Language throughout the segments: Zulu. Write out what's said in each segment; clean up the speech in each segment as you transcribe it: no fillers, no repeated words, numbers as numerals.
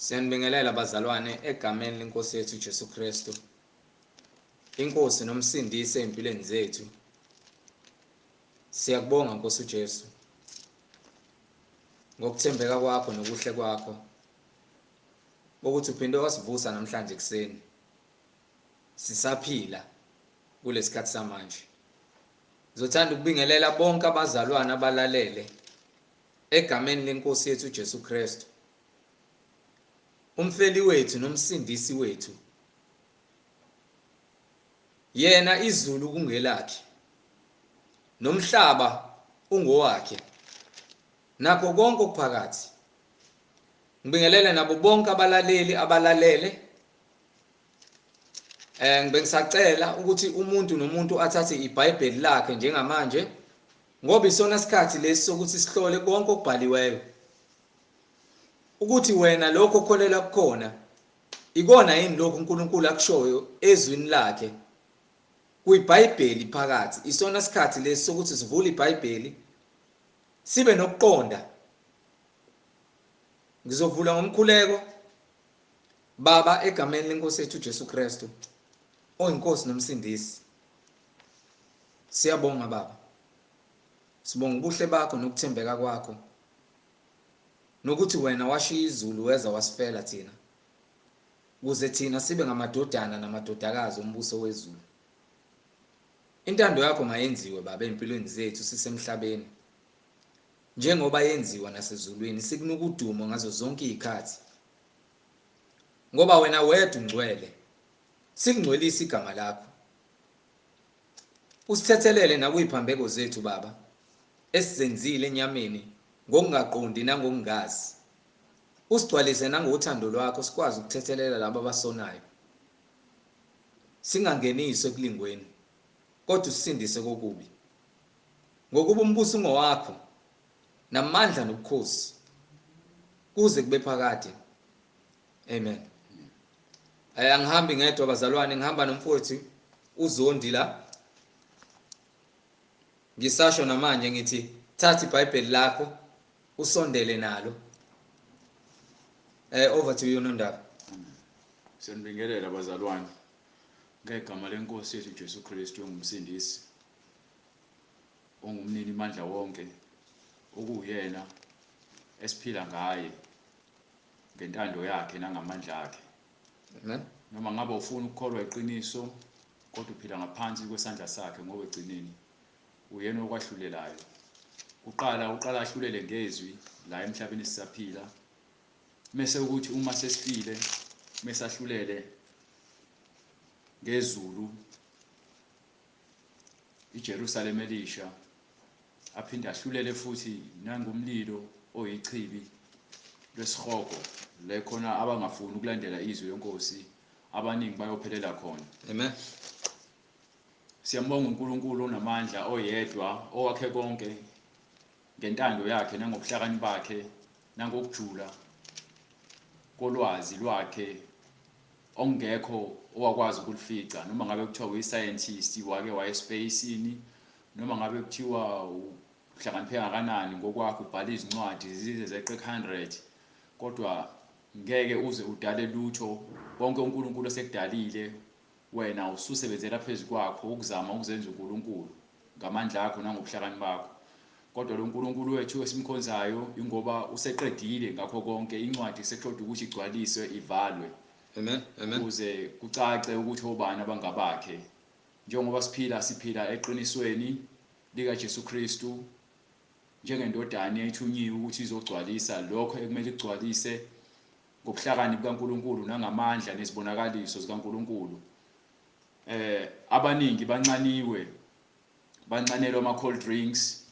Siyanibingelela abazalwane egameni lenkosi yethu uJesu Kristu. Inkosi nomsindisi empilweni zethu. Siyakubonga Nkosi uJesu ngokuthembeka kwakho nokuhle kwakho. Ukuthi uphinde wasivusa namhlanje ekseni. Sisaphila kulesikhathi samanje. Ngizothanda ukubingelela bonke abazalwane abalalele egameni lenkosi yethu uJesu Kristu. Umfeli wethu nomsindisi wethu. Yena izulu kungelakhe. Nomhlaba ungowakhe. Nakho konke okuphakathi. Ngibingelele nabo bonke abalaleli abalalele. Ngibengisacela ukuthi umuntu nomuntu athathe iBhayibheli lakhe njengamanje ngoba isona isikhathi lesi sokuthi sihlole konke okubhaliweyo. Ukuthi wena lokho okholelwa kukhona ikona yini lokho uNkulunkulu akushoyo ezwini lakhe kuyiBhayibheli phakathi. Isona isikhathi lesi sokuthi sivule iBhayibheli sibe nokuqonda. Ngizovula ngomkhuleko. Baba egameni lenkosi yethu uJesu Kristu oyinkosi nomsindisi. Siyabonga Baba. Sibonga ubuhle bakho nokuthembeka kwakho. Nokuthi wena washiya izulu weza wasifela thina. Ukuze thina sibe ngamadodana namadodakazi ombuso wezulu. Intando yakho mayenziwe Baba empilweni zethu sisemhlabeni. Njengoba yenziwa nasezulwini sikunika udumo ngazo zonke izikhathi. Ngoba wena wedwa ungcwele. Sikungcwelisa igama lakho. Usithethelele nakuyiphambeko zethu Baba. Esizenzile enyameni ngokungaqondi nangokungazi. Usigcwalise nangothando lwakho sikwazi ukuthethelela labo abasonayo. Singangeniswe ekulingweni kodwa usindise kokubi. Ngokuba umbuso ungowakho namandla nobukhosi kuze kube phakade. Amen. Angihambi ngedwa abazalwane, ngihamba nomfowethu uZondi la. Ngisasho namanje ngithi thatha iBhayibheli lakho usondele nalo. Over to you Nondaba. Siyanibingelela abazalwane ngegama lenkosi yethu uJesu Kristu ongumsindisi ongumnini mandla wonke okuyena esiphila ngaye ngentando yakhe nangamandla akhe. Amen. Noma ngabe ufuna ukukholwa iqiniso kodwa uphila ngaphansi kwesandla sakhe ngoba egcineni uyena okwahlulelayo. Uqala ahlulele ngezwi la emhlabeni sisaphila. Mase ukuthi uma sesifile mesahlulele ngezulu iJerusalem elisha aphinde ahlulele futhi nangomlilo oyichibi lwesihogo la khona abangafuni ukulandela izwi lenkosi abaningi bayophelela khona. Amen. Siyambonga uNkulunkulu onamandla oyedwa owakhe konke ngentando yakhe nangobuhlakani bakhe nangokujula kolwazi lwakhe ongekho owakwazi ukulifica. Noma ngabe kuthiwa uyiscientist wake wayespacini, noma ngabe kuthiwa uhlakaniphe kangakanani ngokwakho ubhala izincwadi zize zeqe 100 kodwa ngeke uze udale lutho. Bonke uNkulunkulu esekudalile wena ususebenzela phezulu kwakho ukuzama ukuzenza uNkulunkulu ngamandla akho nangobuhlakani bakho. Kodwa lo uNkulunkulu wethu esimkhonzayo ingoba useqedile ngakho konke. Incwadi sekushoda ukuthi igcwaliswe ivalwe. Amen. Amen. Ukuze kucace ukuthi obani abangabakhe. Njengoba siphila eqinisweni lika Jesu Kristu njengendodana eyithunyiwe ukuthi izogcwalisa lokho ekumele igcwalise ngobuhlakani bukaNkulunkulu nangamandla nezibonakaliso zikaNkulunkulu. Abaningi bancanelwe ama cold drinks,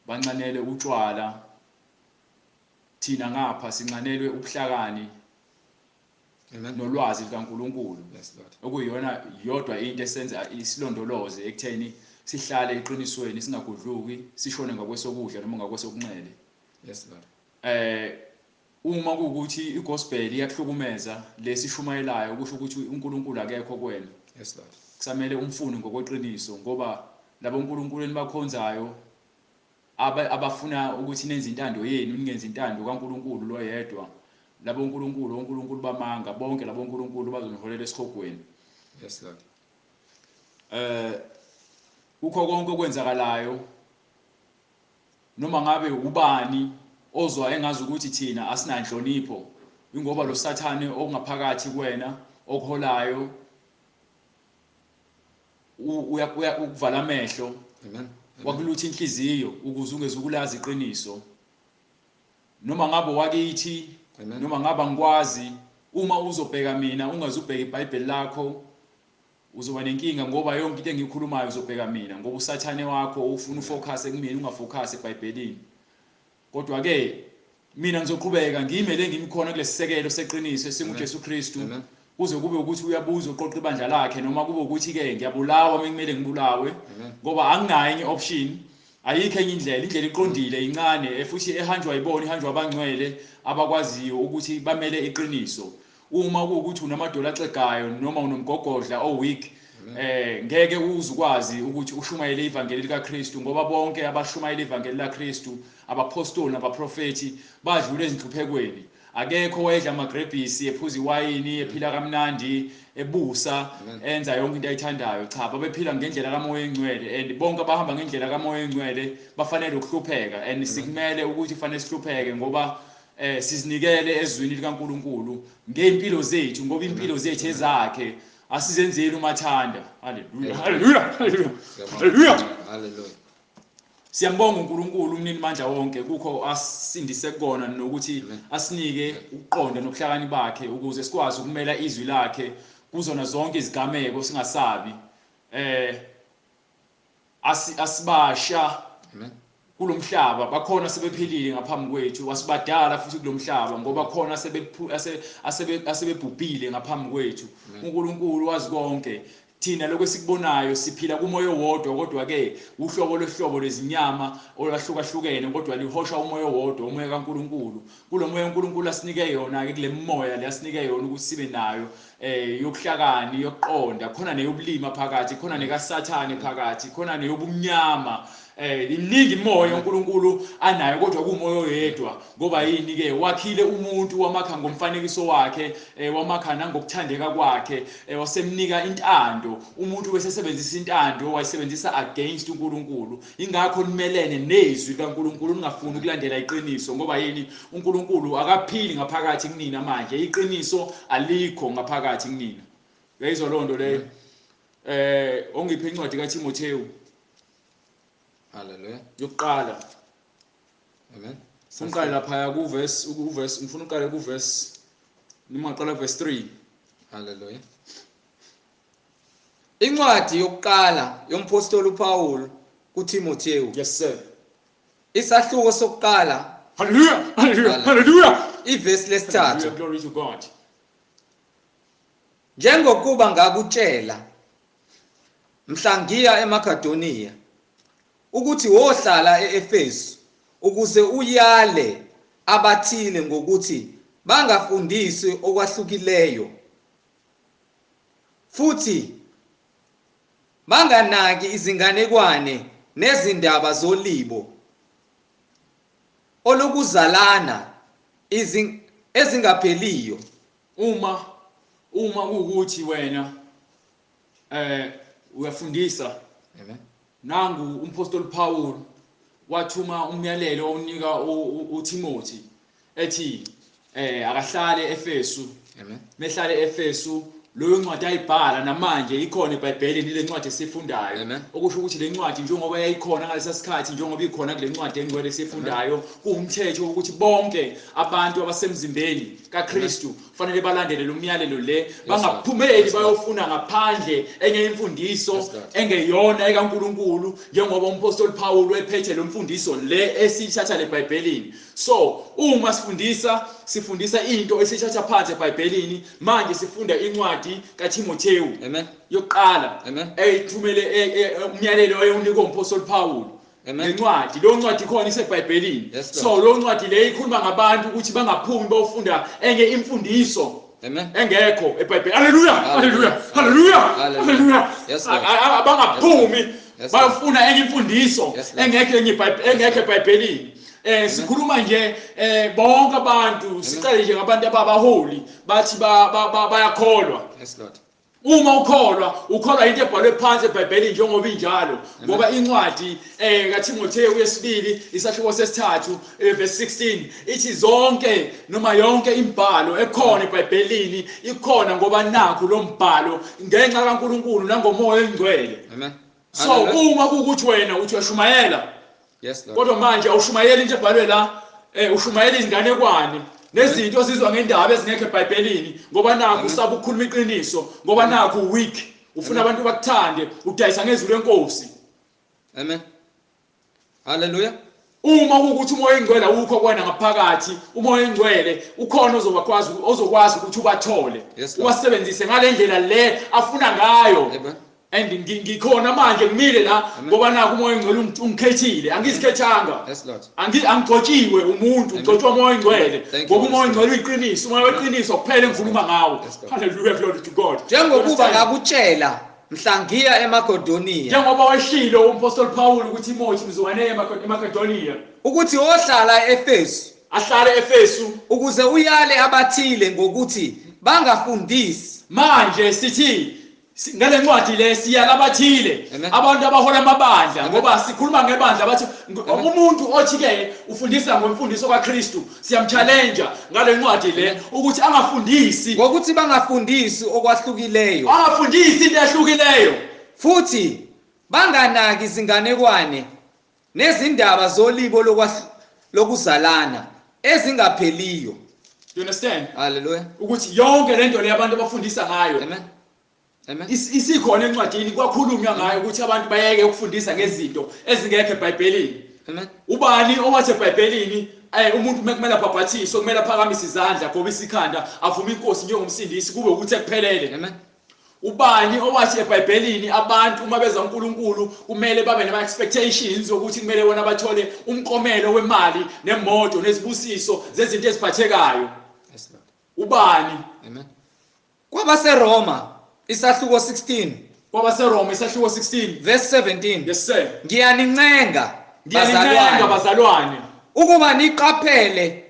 bancanelwe utshwala. Thina ngapha sincanelwe ubuhlakani nolwazi likaNkulunkulu. Yes Lord. Okuyiyona yodwa into esenza isilondoloze ekutheni sihlale eqinisweni singagudluki sishone ngakwesokudla noma ngakwesokunxele. Yes Lord. Uma kuukuthi igospel iyakuhlukumeza lesishumayelayo ukusho ukuthi uNkulunkulu akekho kwena. Yes Lord. Kusamele umfune ngokweqiniso ngoba labo uNkulunkulu enibakhonzayo abafuna ukuthi nenze intando yenu ningenza intando kaNkulunkulu lo yedwa labo uNkulunkulu bamanga bonke labo uNkulunkulu bazoniholela esikhogweni. Yes Lord. Ukho konke okwenzakalayo noma ngabe ubani ozwa engazi ukuthi thina asinanhlonipho ingoba lo sathane okungaphakathi kuwena okuholayo ukuvala amehlo. Amen. Wakulutha inhliziyo ukuze ungezukulazi iqiniso noma ngabe wakithi noma ngaba ngikwazi uma uzobheka mina ungazubheka iBhayibheli lakho uzoba nenkinga ngoba yonke into engikhulumayo uzobheka mina ngoba usathane wakho ufuna ufocus kumina ungafocus eBhayibhelini. Kodwa ke mina ngizoqhubeka ngimele ngimkhona kulesisekelo seqiniso esinguJesu Kristu kuze kube ukuthi uyabuza uqoqa ibandla lakhe noma kube ukuthi ke ngiyabulawa mengimele ngibulawe ngoba anginayo enye option. Ayikho enye indlela iqondile incane futhi ehanjwa yibona ihanjwa abangcwele abakwaziyo ukuthi bamele iqiniso. Uma kuukuthi unamadola axegayo noma unomgogodla weak ngeke uzukwazi ukuthi ushumayele ivangeli likaKristu ngoba bonke abashumayela ivangeli laKristu abapostoli nabaprofeti badlule ezinhluphekweni. Akekho wedla amagrebhisi ephuza iwayini ephila kamnandi ebusa enza yonke into ayithandayo. Cha, babephila ngendlela kaMoya engcwele and bonke abahamba ngendlela kaMoya engcwele bafanele ukuhlupheka and sikumele ukuthi fanele sihlupheke ngoba sizinikele ezwini likaNkulunkulu ngempilo zethu ngoba impilo zethu ezakhe asizenzeli umathanda. Haleluya, haleluya, haleluya, haleluya, haleluya. Siyambonga uNkulunkulu umnini mandla wonke kukho asindise kona nokuthi asinike ukuqonda nokuhlakani bakhe ukuze sikwazi ukumela izwi lakhe kuzona zonke izigameko singasabi. Asibasha kulomhlaba bakhona sebephilile ngaphambi kwethu wasibadala futhi kulomhlaba ngoba khona asebebhubhile ngaphambi kwethu. uNkulunkulu wazi konke. Thina lokho sikubonayo siphila kumoya owodwa kodwa ke uhlobo lezinyama olahlukahlukene kodwa lihosha umoya owodwa umoya kaNkulunkulu. Kulo moya uNkulunkulu asinike yona ke kule moya le asinike yona ukuthi sibe nayo yokuhlakani yokuqonda khona neyobulima phakathi khona nekaSathane phakathi khona neyobumnyama. Iningi imoya uNkulunkulu anayo kodwa kumoya oyedwa ngoba yini ke wakhile umuntu wamakha ngomfanekiso wakhe wamakha nangokuthandeka kwakhe wasemnika intando. Umuntu wesesebenzisa intando wayisebenzisa against uNkulunkulu. Ingakho nimelene nezwi kaNkulunkulu ningafuni ukulandela iqiniso ngoba yini uNkulunkulu akaphili ngaphakathi kunina manje iqiniso alikho ngaphakathi kunina. Uyayizwa lonto leyo. Ongiphe incwadi kaTimotheyu. Hallelujah. Yokuqala. Amen. Siqale lapha ngifuna uqale kuverse noma ngaqala verse 3. Hallelujah. Incwadi yokuqala yompostoli uPaul kuTimotheyu. Yes sir. Isahluko sokuqala. Hallelujah. Hallelujah. Hallelujah. Iverse lesithathu. Glory to God. Njengokuba ngakutshela mhla ngiya eMakedoniya ukuthi wohlala eEfesu ukuze uyale abathile ngokuthi bangafundisi okwahlukileyo futhi banganaki izinganekwane nezindaba zolibo olukuzalana ezingapheliyo. Uma kuukuthi wena uyafundisa. Amen. Nangu umpostoli Paul wathuma umyalelo onika uTimothy ethi akahlale eEfesu. Amen. Mehlale eEfesu loyo ncwadi ayibhala namanje ikhona eBhayibhelini le ncwadi esifundayo. Okusho ukuthi le ncwadi njengoba yayikhona ngalesa sikhathi njengoba ikhona kule ncwadi engcwele esifundayo kuumthetho ukuthi bonke abantu abasemzimbeni kaKristu kufanele balandele lo myalelo le bangaphumeli bayofuna ngaphandle enye imfundiso engeyona ekaNkulunkulu njengoba umpostoli Paul wephethe lo mfundiso le esithatha leBhayibhelini. So uma sifundisa into esithatha phansi eBhayibhelini manje sifunda incwadi kaTimotheyu yokuqala eyithumele umyalelo oyonika umpostoli Paul. Lencwadi lo ncwadi khona iseBhayibhelini. So lo ncwadi le ikhuluma ngabantu ukuthi bangaphumi bayofunda enye imfundiso engekho eBhayibhelini. Hallelujah, hallelujah, hallelujah, hallelujah. Abangaphumi bayofuna enye imfundiso engekho eBhayibhelini. sikhuluma nje bonke abantu siqale nje ngabantu ababaholi bathi bayakholwa. Yes, Lord. Uma ukholwa into ebhalwe phansi eBhayibhelini njengoba injalo ngoba incwadi kaTimotheyu yesibili isahluko sesithathu verse 16 ithi zonke noma yonke imbhalo ekhona eBhayibhelini ikhona ngoba nakho lo mbhalo ngenxa kaNkulunkulu nangomoya engcwele. Amen. So uma kukuthi wena uthi uyashumayela, Yes, Lord. kodwa manje awushumayeli into ebhalwe la, ushumayela izinganekwane nezinto zizwa ngendaba ezingekho eBhayibhelini ngoba nakho usaba ukukhuluma iqiniso ngoba nakho weak ufuna abantu bakuthande udayisa ngezwi lenkosi. Amen. Hallelujah. Uma ukuthi umoya engcwele ukho kwana ngaphakathi, umoya engcwele ukhona ozokwazi ukuthi ubathole uwasebenzise ngalendlela le afuna ngayo. And ngikhona manje ngimile la ngoba nakho umoya engcwele ungikhethile, angizikhethanga. Yes, Lord. Angigcotshiwe umuntu, ugcotshwa umoya engcwele ngoba umoya engcwele uyiqiniso, umoya weqiniso kuphela engikhuluma ngawo. Hallelujah, glory to God. Njengokuba ngakutshela mhla ngiya eMakedoniya, njengoba washilo umpostoli Paul ukuthi Timothi mzukwane eMakedoniya ukuthi ohlala eEfesu ahlale eEfesu ukuze uyale abathile ngokuthi bangafundisi. Manje sithi ngale ncwadi le siyala abathile, abantu abahola amabandla ngoba sikhuluma ngebandla bathi umuntu othi ke ufundisa ngomfundiso kaKristu siyamchallenge ngale ncwadi le ukuthi angafundisi ngokuthi bangafundisi okwahlukileyo, angafundisi into ehlukileyo, futhi banganaki izinganekwane nezindaba zolibo lokuzalana ezingapheliyo. You understand? Hallelujah. Ukuthi yonke lento le abantu abafundisa ngayo. Amen. Amen. Isikhona encwadini kwakhulunywa ngayo ukuthi abantu bayeke ukufundisa ngezinto ezingekho eBhayibhelini. Amen. Ubani owathi eBhayibhelini umuntu kumele abhabhathiswe, kumele aphakamise izandla ngoba isikhanda avume inkosi njengomsindisi kube ukuthi ekuphelele. Amen. Ubani owathi eBhayibhelini abantu uma beza uNkulunkulu kumele babe nama expectations ukuthi kumele bona bathole umqomelo wemali nemoto nezibusiso zezinto eziphathekayo. Yes, Lord. Ubani? Amen. KwabaseRoma isahluko 16. KwabaseRoma isahluko 16 verse 17. Yes sir. Ngiyanincenga bazalwane ukuba niqaphele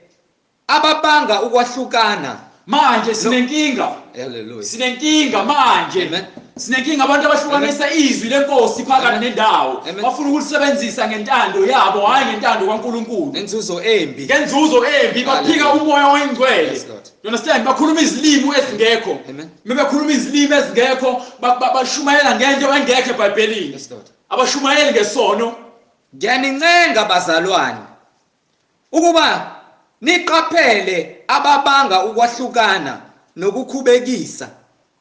ababanga ukwahlukana. Manje sinenkinga. Hallelujah. Sinenkinga manje. Amen. Sinenkinga abantu abahlukanisa izwi lenkosi phakathi nendawo. Bafuna ukulisebenzisa ngentando yabo hayi ngentando kaNkulunkulu. Nenzuzo embi. Ngenzuzo embi baphika umoya oyingcwele. Yes, Lord. You understand? Bakhuluma izilimi ezingekho. Amen. Bekhuluma izilimi ezingekho bashumayela ngento engekho eBhayibhelini. Yes, Lord. Abashumayeli ngesono. Ngiyanincenga bazalwane ukuba niqaphele ababanga ukwahlukana nokukhubekisa.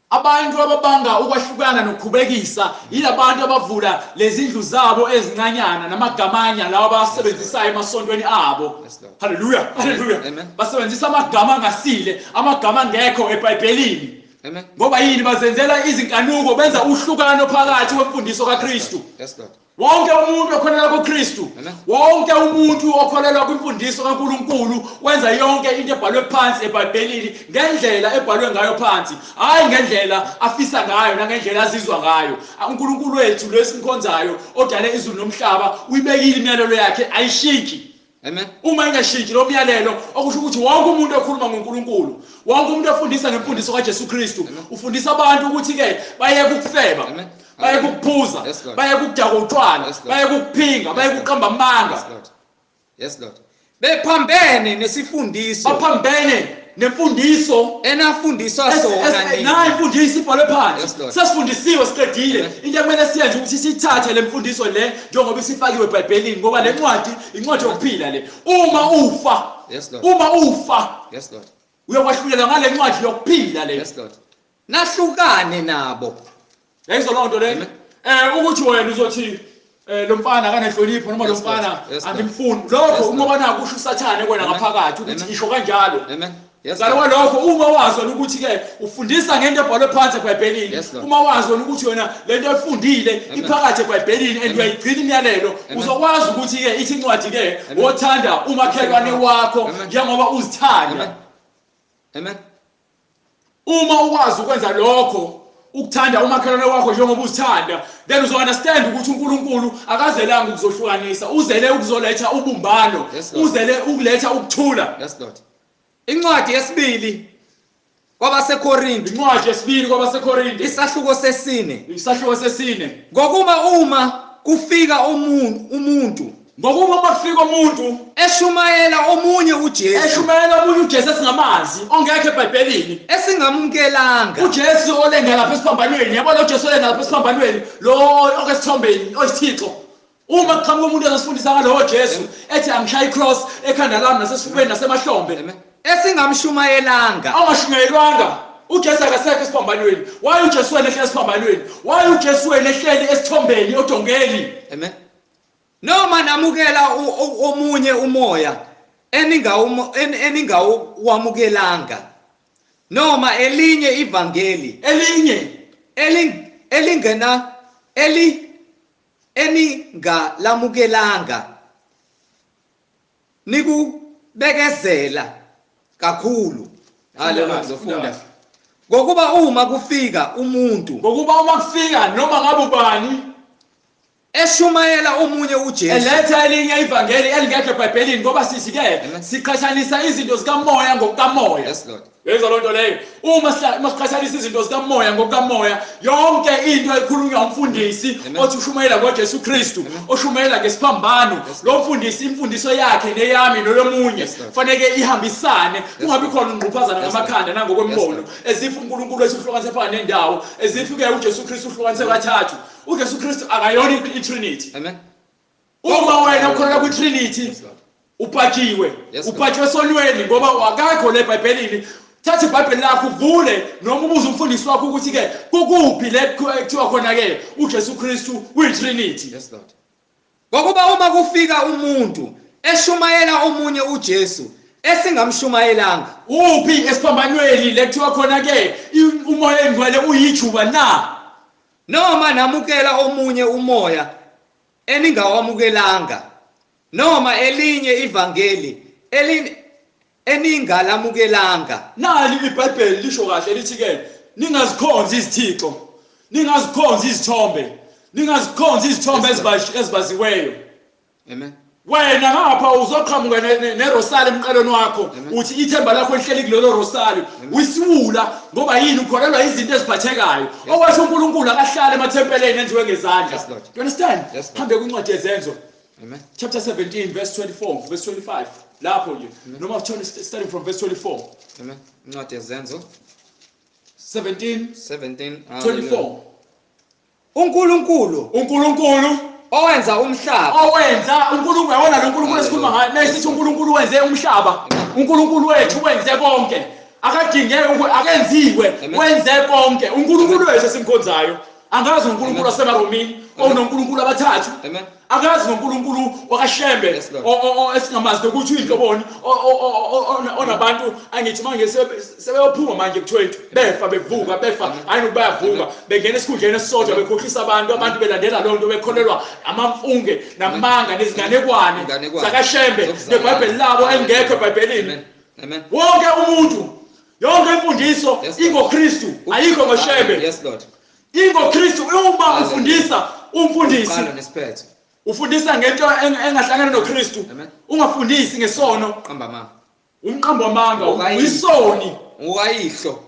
Abantu ababanga ukwahlukana nokukhubekisa yilabantu abavula lezindlu zabo ezincanyana namagamanya lawa abasebenzisayo emasontweni abo. Hallelujah, hallelujah. Basebenzisa amagama angasile, amagama angekho eBhayibhelini. Amen. Ngoba yini bazenzela izinkanuko benza uhlukano phakathi kwemfundiso kaKristu. Yes, Lord. Wonke umuntu okholelwa kuKristu, wonke umuntu okholelwa kwimfundiso kaNkulunkulu wenza yonke into ebhalwe phansi eBhayibhelini ngendlela ebhalwe ngayo phansi, hayi ngendlela afisa ngayo nangendlela azizwa ngayo. uNkulunkulu wethu lesimkhonzayo odale izulu nomhlaba uyibekile imiyalelo yakhe ayishiki. Amen. Uma ingashiki lo myalelo okusho ukuthi wonke umuntu okhuluma ngoNkulunkulu, wonke umuntu ofundisa ngemfundiso kaJesu Kristu ufundisa abantu ukuthi ke bayeke ukufeba, bayeke ukuphuza, bayeke ukudaka utshwala, bayeke ukuphinga, bayeke uqamba amanga. Yes, Lord. Bephambene nesifundiso. Baphambene nemfundiso enafundiswa sona nini. Na imfundiso ibhalwe phansi. Sasifundisiwe siqedile. Into ekumele siyenze ukuthi sithathe le mfundiso le njengoba isifakiwe eBhayibhelini ngoba le ncwadi incwadi yokuphila le. Uma ufa. Yes, Lord. Uma ufa. Yes, Lord. Uyakwahlulela ngale ncwadi yokuphila le. Yes, Lord. Nahlukane nabo. Yayizo lonto le. Ukuthi wena uzothi lo mfana akanehlonipho noma lo mfana angimfuni. Lokho uma bana kusho usathane kwena ngaphakathi ukuthi isho kanjalo. Amen. Yes. Ngalo lokho uma wazi ukuthi ke ufundisa ngento ebhalwe phansi eBhayibhelini, uma wazi ukuthi wena lento efundile iphakathi eBhayibhelini and uyayigcina imiyalelo, uzokwazi ukuthi ke ithi incwadi ke wothanda umakhelwane wakho njengoba uzithanda. Amen. Uma ukwazi ukwenza lokho ukuthanda umakhelwane wakho njengoba uzithanda, then uzo-understand ukuthi uNkulunkulu akazelanga ukuzohlukanisa, uzele ukuzoletha ubumbano, uzele ukuletha ukuthula. Yes Lord. Incwadi yesibili kwabaseKorinte, Incwadi yesibili kwabaseKorinte, isahluko sesine. isahluko sesine. Ngokuba uma kufika umuntu Ngokuba makufika umuntu eshumayela omunye uJesu, eshumayela omunye uJesu esingamanzi, ongekho eBhayibhelini, esingamukelanga, uJesu olenga lapha esiphambanweni, yabona uJesu olenga lapha esiphambanweni, lo okesithombeni oyisithixo. Uma kuqhamuka umuntu ezosifundisa ngalowo Jesu ethi angishaya icross ekhanda lami nasesifubeni nasemahlombe, esingamshumayelanga, angashumayelwanga, uJesu akasekho esiphambanweni. Why uJesu wena ehleli esiphambanweni? Why uJesu wena ehleli esithombeni odongeni? Amen. Noma namukela omunye umoya eningawamukelanga, noma elinye ivangeli eningalamukelanga, nikubekezela kakhulu. Haleluya. Ngizofunda. Ngokuba uma kufika umuntu, Ngokuba uma kufika noma ngabe ubani eshumayela omunye uJesu, eletha elinye ivangeli elingekho eBhayibhelini, ngoba sithi-ke siqhathanisa izinto zikamoya ngokukamoya. Yes Lord. Yenza loo nto leyo. Uma siqhathanisa izinto zikamoya ngokukamoya, yonke into ekhulunywa umfundisi othi ushumayela ngoJesu Kristu, oshumayela ngesiphambano, lo mfundisi imfundiso yakhe neyami noyomunye fanele ihambisane, kungabi khona ungquphazana ngamakhanda nangokwembono, ezifu uNkulunkulu wethu uhlukanise phakathi nendawo, ezifu-ke uJesu Kristu uhlukanise kathathu. uJesu Kristu akayona iTrinity. Amen. Uma wena ukholelwa kwiTrinity, upatshiwe, upatshiwe sonweni, ngoba akakho le eBhayibhelini. Thatha iBhayibheli lakho uvule noma ubuze umfundisi wakho ukuthi-ke kukuphi le kuthiwa khona-ke uJesu Kristu uyiTrinity. Yes Lord. Ngokuba uma kufika umuntu eshumayela omunye uJesu esingamshumayelanga, Uphi esiphambanweni le kuthiwa khona-ke umoya engcwele uyijuba na? noma namukela omunye umoya eningawamukelanga, noma elinye ivangeli eningalamukelanga. Nali iBhayibheli lisho kahle lithi-ke ningazikhonzi izithixo, ningazikhonzi izithombe, ningazikhonzi izithombe ezibaziweyo. Amen. Wena ngapha uzoqhamuka nerosali emqalweni wakho, uthi ithemba lakho lihleli kulelo rosali, wisiwula ngoba yini ukholelwa izinto eziphathekayo. Okwasho uNkulunkulu akahlala emathempeleni enziwe ngezandla. You understand? Hambe kwincwadi yezenzo. Amen. Chapter 17 verse 24 verse 25. Lapho nje noma starting from verse 24. Amen. Incwadi yezenzo 17 24. 24. uNkulunkulu owenza umhlaba, uNkulunkulu yabona lo nkulunkulu esikhuluma ngaye, nesithi uNkulunkulu wenze umhlaba, uNkulunkulu wethu wenze konke, akadingeke akenziwe, wenze konke. uNkulunkulu wethu esimkhonzayo, angazi uNkulunkulu wasemaromini ononkulunkulu abathathu, akazi noNkulunkulu wakashembe esingamazi ukuthi uyinhloboni onabantu angithi manje sebeyophuma manje ku20 befa bevuka befa ayini bayavuka bengena esikhundleni esisodwa bekhohlisa abantu belandela lo nto bekholelwa amamfunge namanga nezinganekwane zakashembe neBhayibheli labo engekho eBhayibhelini. Amen. Wonke umuntu, yonke imfundiso ingoKristu, ayikho ngoshembe. Yes Lord. IngoKristu. Uma ufundisa umfundisi ufundisa ngento engahlangana noKristu, ungafundisi ngesono, umqambo amanga, uyisoni, ungayihlo,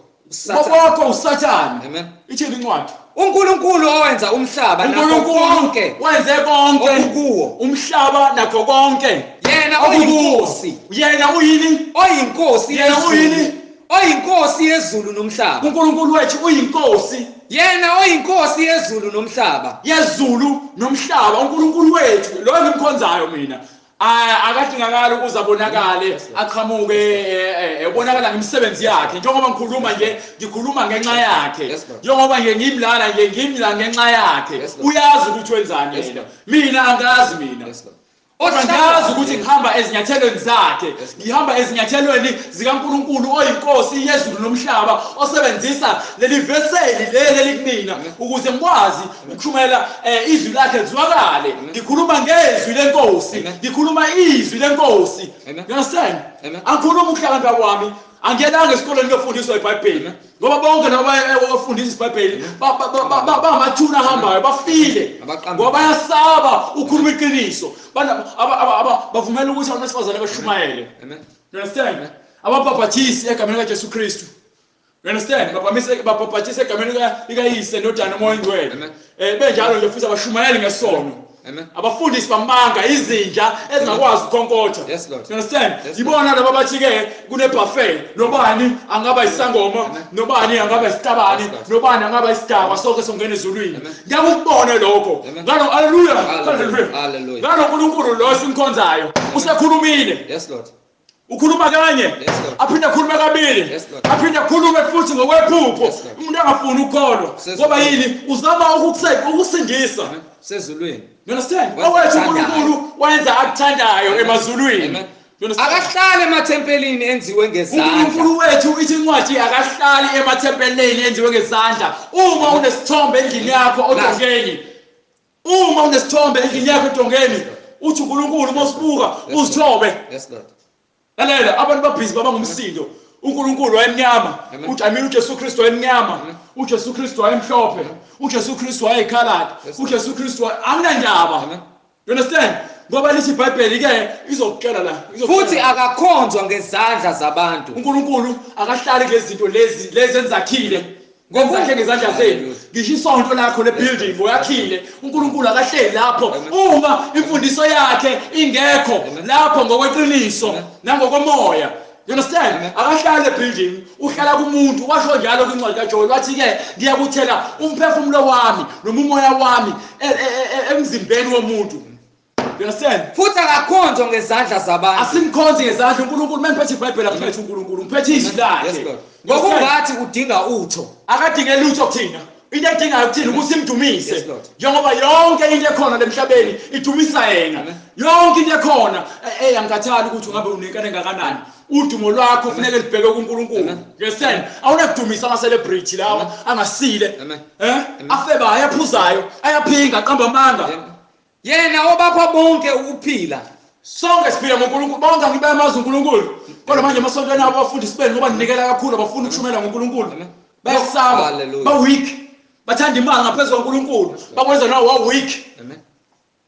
ubabakho uSathane. Amen. Ithini incwadi? uNkulunkulu owenza umhlaba nakho konke, wenze konke kuwo umhlaba nakho konke, yena oyinkosi, yena uyini? Oyinkosi, yena uyini? Oyinkosi yezulu nomhlaba. uNkulunkulu wethu uyinkosi, yena oyinkosi yezulu nomhlaba, yezulu nomhlaba. uNkulunkulu wethu lo engimkhonzayo mina akadingakala ukuze abonakale, aqhamuke ebonakala ngemisebenzi yakhe. Njengoba ngikhuluma nje, ngikhuluma ngenxa yakhe. Njengoba nje ngimlala nje, ngimla ngenxa yakhe. Uyazi ukuthi wenzani yena, mina angazi mina. Kodwa ngazi ukuthi ngihamba ezinyathelweni zakhe, ngihamba ezinyathelweni zikaNkulunkulu oyinkosi yezulu nomhlaba, osebenzisa leli veseli leli kumina ukuze ngikwazi ukushumayela izwi lakhe zwakale. Ngikhuluma ngezwi lenkosi, ngikhuluma izwi lenkosi. You understand? Angikhuluma ukuhlakanipha kwami, angiyelanga esikoleni kuyofundiswa iBhayibheli ngoba bonke labo abafundisa iBhayibheli bangamathuna ahambayo bafile ngoba bayasaba ukukhuluma iqiniso bavumela ukuthi abantu besifazane bashumayele. You understand? Ababhabhathisi egameni kaJesu Kristu. You understand? Babhabhathisa egameni likaYise noDana uMoya Engcwele. Benjalo nje futhi abashumayeli ngesono. Abafundisi bamanga izinja ezingakwazi ukukhonkotha. Yes, Lord. You understand? Yibona labo bathi ke kune buffet nobani angaba isangoma nobani angaba isitabani nobani angaba isidakwa sonke songena ezulwini. Ngiyakubona lokho. Ngalo haleluya. Hallelujah. Ngalo uNkulunkulu lo simkhonzayo usekhulumile. Yes, Lord. Ukhuluma kanye aphinde akhulume kabili aphinde akhulume futhi ngokwephupho umuntu angafuni ukukholwa ngoba yini uzama ukusindisa sezulwini. You understand? Owethu uNkulunkulu wenza akuthandayo emazulwini. Akahlali emathempelini enziwe ngezandla. uNkulunkulu wethu ithi incwadi akahlali emathempelini enziwe ngezandla. Uma unesithombe endlini yakho odongeni uma unesithombe endlini yakho odongeni uthi uNkulunkulu mosibuka uzithobe. Yes, Lord. Lalela abantu babhizi baba ngumsindo. uNkulunkulu wayemnyama, uJesu Kristu wayemnyama, uJesu Kristu wayemhlophe, uJesu Kristu wayekhaladi, uJesu Kristu anginandaba. You understand? Ngoba lithi iBhayibheli ke izokutshela la futhi akakhonzwa ngezandla zabantu. uNkulunkulu akahlali ngezinto lezi enzakhile ngokuzakhe ngezandla zenu. Ngisho isonto lakho lebuilding oyakhile uNkulunkulu akahleli lapho uma imfundiso yakhe ingekho lapho ngokweqiniso nangokomoya. You understand? Akahlale building uhlala kumuntu washo njalo kwincwadi kaJoel wathi ke ngiyakuthela umphefumulo wami noma umoya wami emzimbeni womuntu. You understand? Futhi akakhonzwa ngezandla zabantu. Asimkhonzi ngezandla uNkulunkulu mangiphethe iBhayibheli akuphethe uNkulunkulu ngiphethe izwi lakhe. Ngokungathi udinga utho. Akadinge lutho kuthina. Into edingayo kuthina ukuthi simdumise. Njengoba yonke into ekhona lemhlabeni idumisa yena. Yonke into ekhona angikathali ukuthi ungabe unenkane engakanani. Udumo lwakho kufanele libheke kuNkulunkulu. Understand? Awunakudumisa ama celebrity lawa angasile. Afeba ayaphuzayo, ayaphinga aqamba amanga. Yena obapha bonke ukuphila. Sonke siphila ngoNkulunkulu. Bonke ngibamazi uNkulunkulu. Kodwa manje amasontweni abo abafundisi benu ngoba ninikela kakhulu abafuna ukushumela ngoNkulunkulu. Bayasaba, ba-weak. Bathanda imali ngaphezulu kwaNkulunkulu. Bakwenza nawo wa-weak.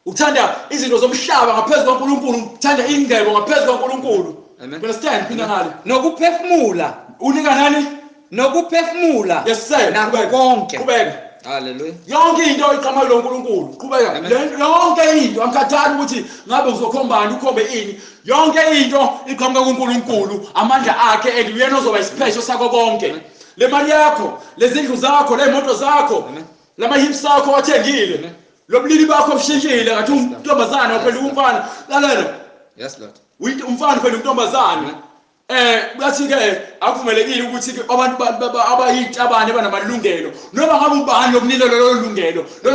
Uthanda izinto zomhlaba ngaphezulu kwaNkulunkulu, uthanda ingcebo ngaphezulu kwaNkulunkulu. Understand? Phinda ngale. Nokuphefumula. Unika nani? Nokuphefumula. Yes sir. Nakho konke. Qhubeka. Hallelujah. Yonke into iqhamuka loNkulunkulu. Qhubeka. Yonke into angikhathali ukuthi ngabe uzokhombani ukhombe ini. Yonke into iqhamuka kuNkulunkulu. Amandla akhe engiyena ozoba isiphetho sakho konke. Le mali yakho, lezindlu zakho, le moto zakho, lama hips akho wathengile. Lobulili bakho bushintshile ngathi untombazana waphela umfana. Lalela. Yes Lord. Umfana phela untombazana. Bathi ke akuvumelekile ukuthi abantu abayitabane banamalungelo noma ngabe ubani lokunilo lolo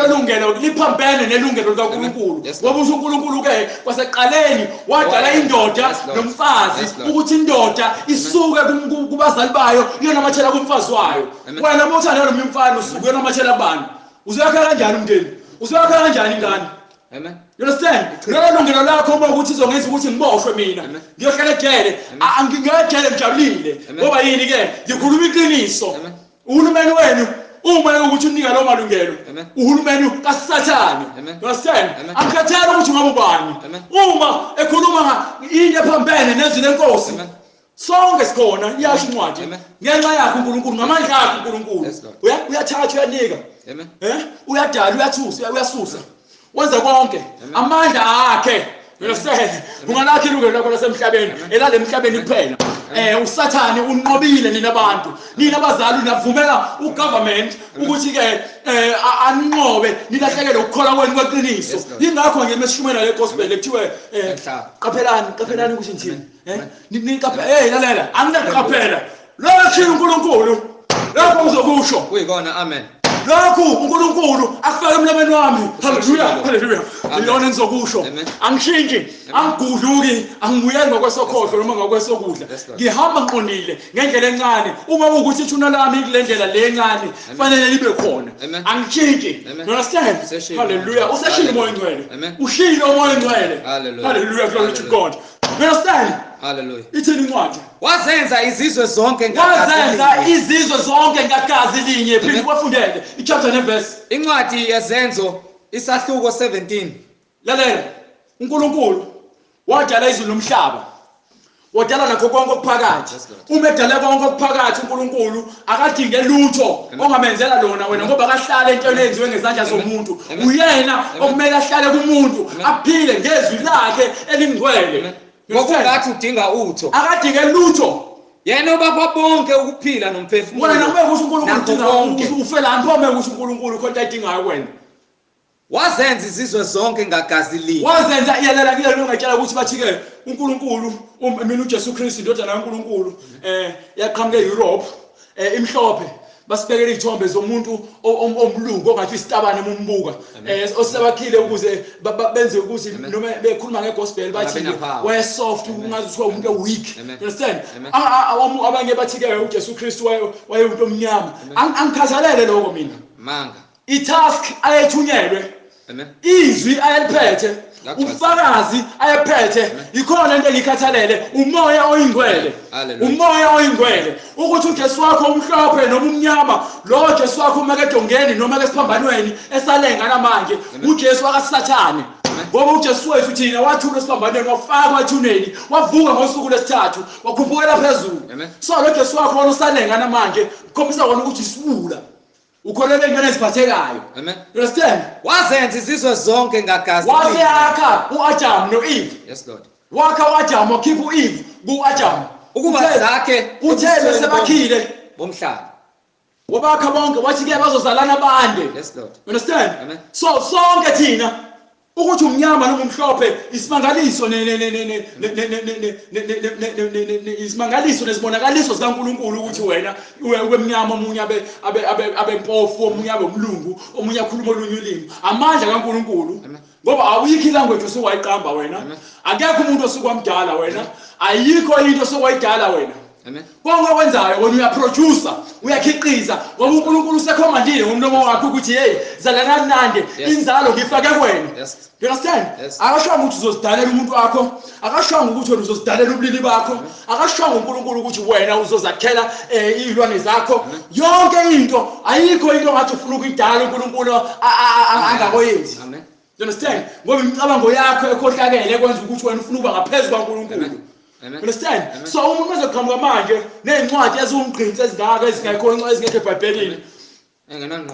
lungelo liphambene nelungelo likaNkulunkulu ngoba uNkulunkulu ke kwaseqaleni wadala indoda nomfazi ukuthi indoda isuke kubazali bayo iyonamathela kumfazi wayo. Wena mothanda noma umfana usuke uyonamathela kubani? Uzuyakhala kanjani umndeni? Uzuyakhala kanjani ingane? Amen. You understand? Lolo lungelo lakho uma ukuthi izongenza ukuthi ngiboshwe mina. Ngiyohlala ejele. Angingejele ngijabulile. Ngoba yini ke? Ngikhuluma iqiniso. Uhulumeni wenu uma ukuthi unika lo malungelo. Uhulumeni kaSathane. You understand? Angikhathali ukuthi ngabe ubani. Uma ekhuluma into ephambene nezwi lenkosi. Sonke sikhona iyasho incwadi. Ngenxa yakho uNkulunkulu ngamandla akho uNkulunkulu. Uyathatha uyanika. Uyadala uyathusa uyasusa. Wenza konke amandla akhe. You understand? Ungalakhi ilungelo lakho lasemhlabeni elale emhlabeni kuphela. USathane unqobile nina abantu. Nina abazali unavumela ugovernment ukuthi ke aninqobe nilahlekele ukukhola kwenu kweqiniso. Ingakho nje mesishumela le gospel ekuthiwe qaphelani ukuthi ngithini. Niqaphela lalela anginakuqaphela. Lokho uNkulunkulu lokho uzokusho. Kuyikona amen. Lokho uNkulunkulu akufaka emlomeni wami. Hallelujah. Hallelujah. Ilona engizokusho. Angishintshe, angiguduki, angibuyeli ngokwesokhohlo noma ngokwesokudla. Ngihamba ngiqonile ngendlela encane. Uma ukuthi ithuna lami kulendlela le encane, fanele libe khona. Angishintshe. You understand? Hallelujah. Useshile umoya engcwele. Ushilo umoya engcwele. Hallelujah. Glory to God. You understand? Hallelujah. Ithini incwadi? Wazenza izizwe zonke ngagazi Wazenza linye. izizwe zonke ngagazi linye. Phinde kwafundele ichapter neverse. Incwadi yezenzo isahluko 17. Lalela. uNkulunkulu wadala izulu nomhlaba. Wadala nakho konke okuphakathi. Uma edala konke okuphakathi uNkulunkulu akadinge lutho ongamenzela lona wena ngoba akahlala entweni enziwe ngezandla zomuntu. Uyena okumele ahlale kumuntu aphile ngezwi lakhe elingcwele. Ngokungathi udinga utho. Akadinge lutho. Yena ubapha bonke ukuphila nomphefumulo. Wena kube kusho uNkulunkulu udinga ufela mpome kusho uNkulunkulu khona ayidingayo kwena. Wazenza izizwe zonke ngagazi linye. Wazenza iyalela kile longatshela ukuthi bathi ke uNkulunkulu mina uJesu Kristu indodana kaNkulunkulu yaqhamuka eEurope imhlophe basibekela izithombe zomuntu omlungu ongathi isitabane umumbuka osebakhile ukuze benze ukuthi noma bekhuluma ngegospel bathi we soft ungazi kuthiwa umuntu weak. Understand? Abanye bathi ke uJesu Kristu wayemuntu omnyama. Angikhathalele lokho mina. Manga. Itask ayethunyelwe. Izwi ayeliphethe. Ufakazi ayephethe. Ikhona into engikhathalele umoya oyingcwele. Umoya oyingcwele ukuthi uJesu wakho umhlophe noma umnyama lo Jesu wakho uma kedongeni noma kesiphambanweni esalenga namanje uJesu akasathane. Ngoba uJesu wethu thina wathula esiphambanweni wafaka ethuneni wavuka ngosuku lesithathu wakhuphukela phezulu. So lo Jesu wakho osalenga namanje ukhombisa wona ukuthi isibula. Ukholele ingane eziphathekayo. Amen. Understand? Wazenza izizwe zonke ngagazi linye. Waseyakha uAdam noEve. Yes Lord. Wakha uAdam wakhipha uEve kuAdam. Ukuba zakhe uthele sebakhile bomhlaba. Wabakha bonke wathi ke bazozalana bande. Yes Lord. Understand? Amen. So sonke thina ukuthi umnyama noma umhlophe isimangaliso isimangaliso nesibonakaliso sikaNkulunkulu ukuthi wena ubemnyama omunye abempofu omunye abemlungu omunye akhuluma olunye ulimi amandla kaNkulunkulu ngoba awuyikho ilanguage osowayiqamba wena akekho umuntu osukwamdala wena ayikho into osokwayidala wena. Amen. Konke okwenzayo wena uyaproducer uyakhiqiza ngoba uNkulunkulu usekhomandile ngomlomo wakhe ukuthi hey zalana nande inzalo ngifake kwena. You understand? Akashonga ukuthi uzozidalela umuntu wakho, akashonga ukuthi wena uzozidalela ubulili bakho, akashonga uNkulunkulu ukuthi wena uzozakhela izilwane zakho. Yonke into ayikho into ongathi ufuna ukuyidala uNkulunkulu angakoyenzi. Amen. You understand? Ngoba imicabango yakho ekhohlakele ekwenza ukuthi wena ufuna ukuba ngaphezulu kwaNkulunkulu. Understand? So umuntu ezoqhamuka manje nezincwadi eziwumgqinsi ezingaka ezingekho eBhayibhelini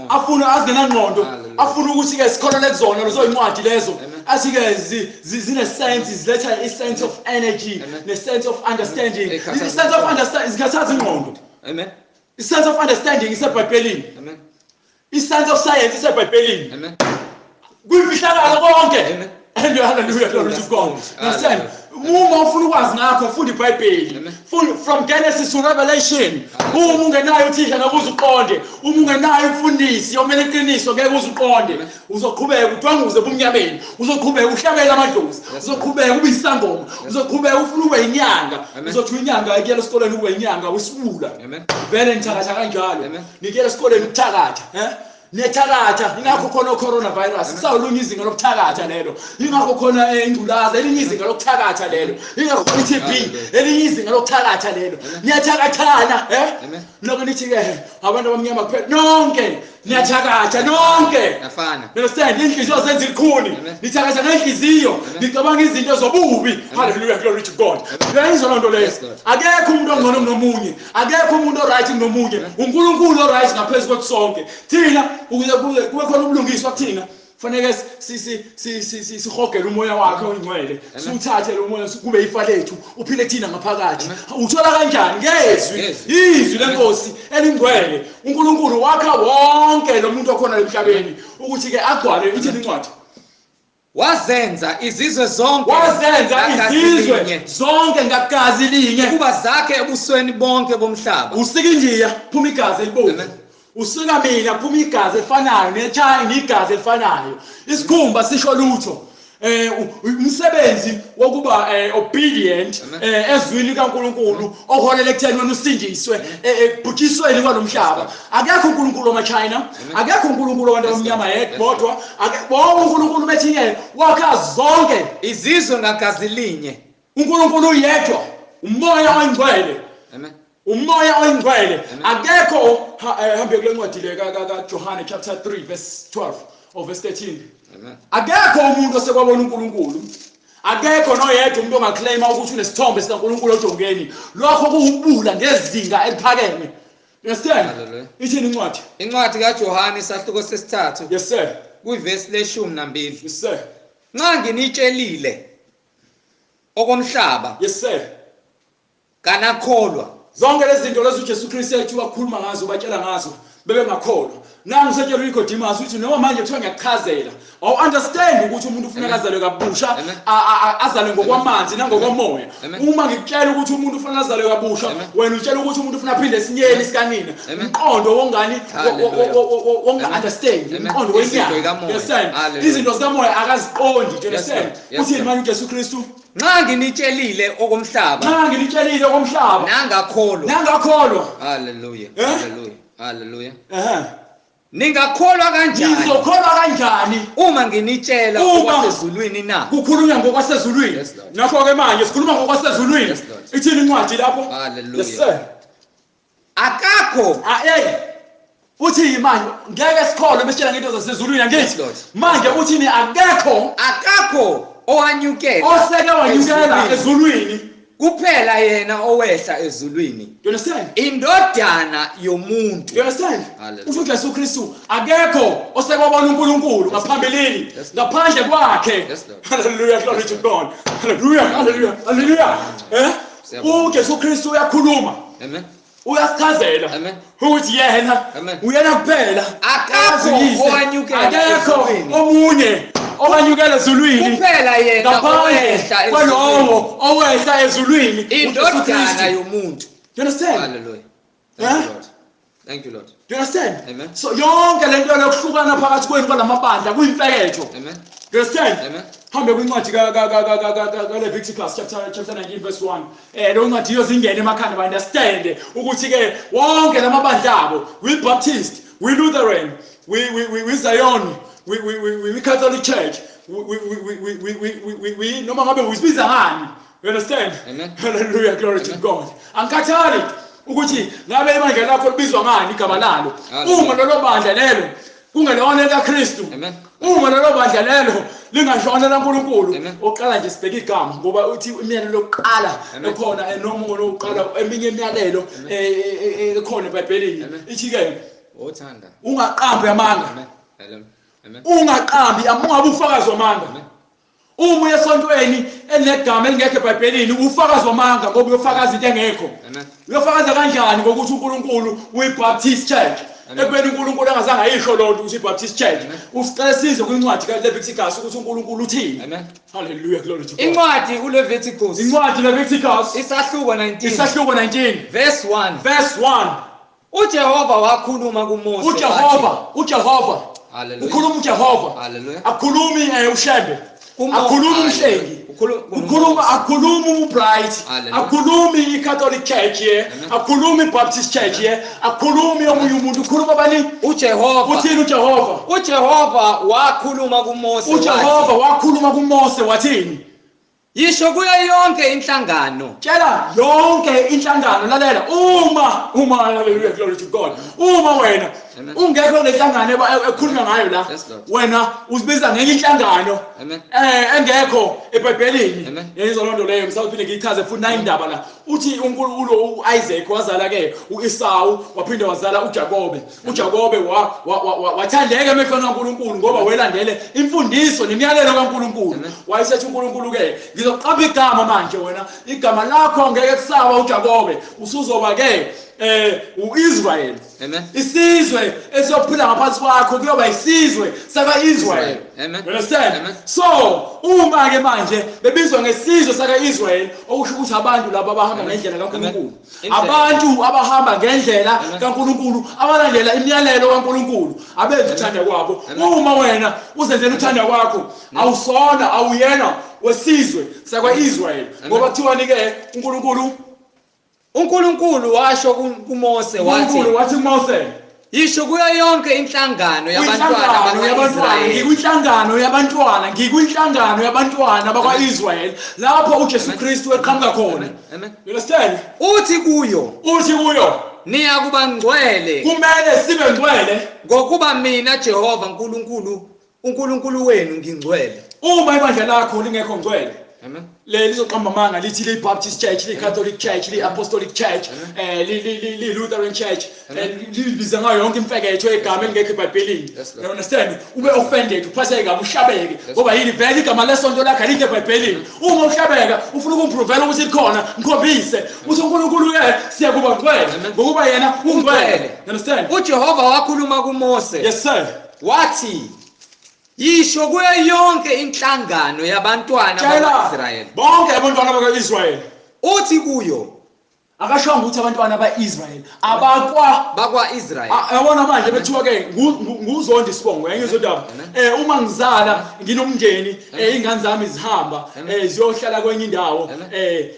afuna azingenangqondo afuna ukuthi ke sikholele kuzona lezo incwadi lezo athi ke zine sense ziletha i-sense of energy ne-sense of understanding. I-sense of understanding zikhathaza ingqondo. Amen. I-sense of understanding iseBhayibhelini. Amen. I-sense of science iseBhayibhelini. Amen. Kuyifihlakalo konke. And hallelujah, glory to God. Understand? Uma ufuna ukwazi ngakho funda iBhayibheli. From Genesis to Revelation. Uma ungenayo uthisha ngakuze uqonde. Uma ungenayo imfundiso yomele iqiniso ngeke uze uqonde. Uzoqhubeka udwanguze ebumnyameni. Uzoqhubeka uhlabela amadlozi. Uzoqhubeka ube isangoma. Uzoqhubeka ufuna ube inyanga. Uzothi inyanga ikuyela esikoleni ube inyanga wisibula. Vele ngithakatha kanjalo. Nikuyela esikoleni ukuthakatha, nethakatha ingakho khona coronavirus kusawulunye izinga lokuthakatha lelo ingakho khona ingculaza elinye izinga lokuthakatha lelo ingakho khona iTB elinye izinga lokuthakatha lelo niyathakathana lokho nithi ke abantu abamnyama kuphela nonke niyathakatha nonke yafana. Understand? Inhliziyo zenza ikhuni nithakatha ngenhliziyo nicabanga izinto zobubi. Hallelujah, glory to God. Uyayizwa loo nto leyo. Akekho umuntu ongcono kunomunye, akekho umuntu oright kunomunye. uNkulunkulu oright ngaphezulu kwethu sonke. Thina ukuze kube khona ubulungiswa kuthina fanele sihogele umoya wakhe oyingcwele siwuthathe lo moya kube ifa lethu uphile thina ngaphakathi. Uthola kanjani? Ngezwi izwi lenkosi elingcwele. uNkulunkulu wakha wonke lo muntu okhona emhlabeni ukuthi ke agcwale ithini incwadi. Wazenza izizwe zonke ngagazi linye kuba zakhe ebusweni bonke bomhlaba. Usika injiya phuma igazi elibomvu. Usika mina phuma igazi elifanayo nechayini igazi elifanayo. Isikhumba sisho lutho. Umsebenzi wokuba obedient ezwini kaNkulunkulu oholela ekutheni wena usindiswe ebhujisweni kwalomhlaba. Akekho uNkulunkulu wamaChina, akekho uNkulunkulu wabantu abamnyama yedwa, bonke uNkulunkulu bethi wakha zonke izizwe ngagazi linye. uNkulunkulu uyedwa umoya oyingcwele Amen. umoya oyingcwele akekho hambe kule ncwadi le kaJohane chapter 3 verse 12 or verse 13 Amen. akekho umuntu osekwabona uNkulunkulu akekho noyedwa umuntu ongaclaima ukuthi unesithombe sikaNkulunkulu ojongeni lokho kuwubula ngezinga eliphakeme. Understand? Hallelujah. Ithini incwadi? Incwadi kaJohane isahluko sesithathu Yes sir. kuyivesi le-12. Yes sir. Nxa nginitshelile okomhlaba Yes sir. kanakholwa Zonke lezi zinto lezi uJesu Kristu ethu wakhuluma ngazo batshela ngazo bebengakholwa. Nangu setshela uNicodemus uthi noma manje kuthiwa ngiyachazela. Awu understand ukuthi umuntu ufuna azalwe kabusha azalwe ngokwamanzi nangokomoya. Uma ngikutshela ukuthi umuntu ufuna azalwe kabusha wena utshela ukuthi umuntu ufuna aphinde sinyeni sikanina. Umqondo wongani wonga understand umqondo wenyanga. Understand? Izinto zikamoya akaziqondi. Understand? Uthini manje uJesu Kristu? nxa nginitshelile okomhlaba Nxa nginitshelile okomhlaba nangakholwa. Hallelujah. Hallelujah. Hallelujah. Ehhe. Ningakholwa kanjani? Nizokholwa kanjani Uma nginitshela okwasezulwini na? Kukhulunywa ngokwasezulwini. Nakho ke manje sikhuluma ngokwasezulwini. Ithini incwadi lapho? Hallelujah. Yes sir. Akakho uthi manje ngeke sikholwe besitshela ngento zasezulwini angithi. Manje uthini akekho owanyukela oseke wanyukela ezulwini kuphela yena owehla ezulwini. You understand? Indodana yomuntu. You understand? Usho uJesu Kristu akekho osekwabona uNkulunkulu ngaphambilini ngaphandle kwakhe. Hallelujah, glory to God. Hallelujah, hallelujah, hallelujah. uJesu Kristu uyakhuluma. Amen. Uyasichazela ukuthi yena uyena kuphela akakho owanyukela akekho omunye owanyukela ezulwini kuphela yena kwalowo owehla ezulwini indodana yomuntu. You understand? Hallelujah. Thank you, Lord. Thank you, Lord. You understand? Amen. So yonke lento yokuhlukana phakathi kwenu kwalamabandla kuyimfeketho. Amen. You understand? Amen. Hambe kwincwadi Leviticus chapter 19 verse 1. Lo ncwadi yozingena emakhanda ba understand ukuthi ke wonke lamabandla abo we Baptist, we Lutheran, we Zion, we Catholic Church, we noma ngabe usibiza ngani. You understand? Amen. Hallelujah, glory to God. Angikhathali ukuthi ngabe ibandla lakho libizwa ngani igama lalo. Uma lelo bandla lelo kungelona likaKristu. Amen. Uma lelo bandla lelo lingashona laNkulunkulu oqala nje sibheka igama ngoba uthi imiyalelo yokuqala ekhona nomunye lokuqala eminye imiyalelo ekhona eBhayibhelini ithi ke othanda ungaqambi amanga. Amen. Ungaqambi ungabe ufakazi wamanga. Uma uyesontweni enegama elingekho eBhayibhelini ufakazi wamanga ngoba uyofakaza into engekho. Uyofakaza kanjani ngokuthi uNkulunkulu uyiBaptist Church? Ekubeni uNkulunkulu angazange ayisho lonto ukuthi iBaptist Church. Usicela sizwe kwincwadi kaLeviticus ukuthi uNkulunkulu uthini. Amen. Hallelujah, glory to God. Incwadi uLeviticus. Incwadi Leviticus Isahluko 19. Isahluko 19 verse 1. Verse 1. uJehova wakhuluma kuMose. uJehova. Hallelujah. Ukhuluma uJehova. Hallelujah. Akhulumi uShembe. Akhuluma umhlengi. Akhuluma uBright. Akhulumi iCatholic Church here. Akhuluma iBaptist Church here. Akhulumi omunye umuntu ukhuluma bani? uJehova. Uthini uJehova? uJehova wakhuluma kuMose. uJehova wakhuluma kuMose wathini? Yisho kuyo yonke inhlangano. Tshela yonke inhlangano lalela uma hallelujah glory to God. Uma wena ungekho lenhlangano ekhuluma ngayo la wena uzibiza ngenye inhlangano engekho eBhayibhelini. Yenzolondo leyo ngisawuphinde ngiyichaze futhi 9 indaba la. Uthi uNkulunkulu uIsaac wazala ke uEsau waphinde wazala uJakobe. uJakobe wathandeka emehlweni kaNkulunkulu ngoba welandele imfundiso nemiyalelo kaNkulunkulu. Wayesethi uNkulunkulu ke ngizoqapha igama manje wena igama lakho ngeke kusaba uJakobe usuzoba ke uIzrael. Amen. Isizwe esiyophila ngaphansi kwakho kuyoba isizwe sakaIsrael. Amen. Understand? Amen. So uma ke manje bebizwa ngesizwe sakaIsrael okusho ukuthi abantu laba abahamba ngendlela kaNkulunkulu. Abantu abahamba ngendlela kaNkulunkulu abalandela imiyalelo kaNkulunkulu abenza uthanda kwabo. Uma wena uzenzela uthanda kwakho awusona awuyena wesizwe sakwaIsrael ngoba kuthiwani ke uNkulunkulu washo kuMose wathi uNkulunkulu wathi kuMose Yisho kuyo yonke inhlangano yabantwana ngikuyinhlangano yabantwana bakwa-Israyeli lapho uJesu Kristu eqhamuka khona. You understand? Uthi kuyo niya kuba ngcwele kumele sibe ngcwele ngokuba mina Jehova uNkulunkulu wenu ngingcwele. Uma ibandla lakho lingekho ngcwele, Amen. lizoqamba amanga lithi li-Baptist Church, li-Catholic Church, li-Apostolic Church, li-Lutheran Church, libiza ngayo yonke imfeketho egama elingekho eBhayibhelini. You understand? Ube offended, uphatheke kabi, ushabeke ngoba yini vele igama lesonto lakho alikho eBhayibhelini. Uma ushabeka ufuna ukumprovela ukuthi likhona, ngikhombise uthi uNkulunkulu-ke siyakuba ngcwele ngokuba yena ungcwele. You understand? uJehova wakhuluma kuMose. Yes sir. Wathi yisho kuyo yonke inhlangano yabantwana bakwa-Israyeli. Bonke abantwana bakwa-Israyeli. Uthi kuyo akashonga ukuthi abantwana ba-Israyeli bakwa-Israyeli. Yabona manje bethiwa-ke nguzondi Sibongo ngizodaba. Uma ngizala nginomndeni ingane zami zihamba ziyohlala kwenye indawo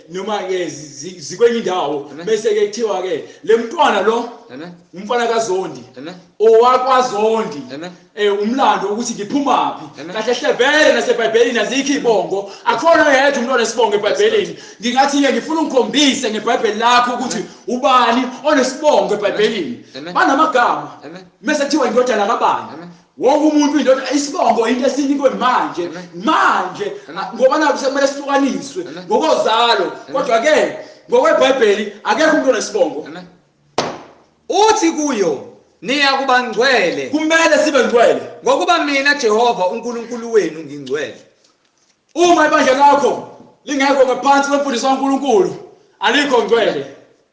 noma-ke zikwenye indawo bese-ke kuthiwa-ke le mntwana lo umfana kaZondi owakwaZondi umlando ukuthi ngiphumaphi kahle hle vele naseBhayibhelini azikho ibongo akhona yedwa umuntu onesibongo eBhayibhelini. Ngingathi-ke ngifuna ungikhombise ngeBhayibheli lakho ukuthi ubani onesibongo eBhayibhelini. Banamagama mase kuthiwa indodana kabani. Wonke umuntu indodana isibongo into esinikwe manje ngoba naku sekumele sihlukaniswe ngokozalo kodwa-ke ngokweBhayibheli akekho umuntu onesibongo. Uthi kuyo niya kuba ngcwele kumele sibe ngcwele ngokuba mina Jehova uNkulunkulu wenu ngingcwele. Uma ibandla lakho lingekho ngaphansi kwemfundiso kaNkulunkulu alikho ngcwele.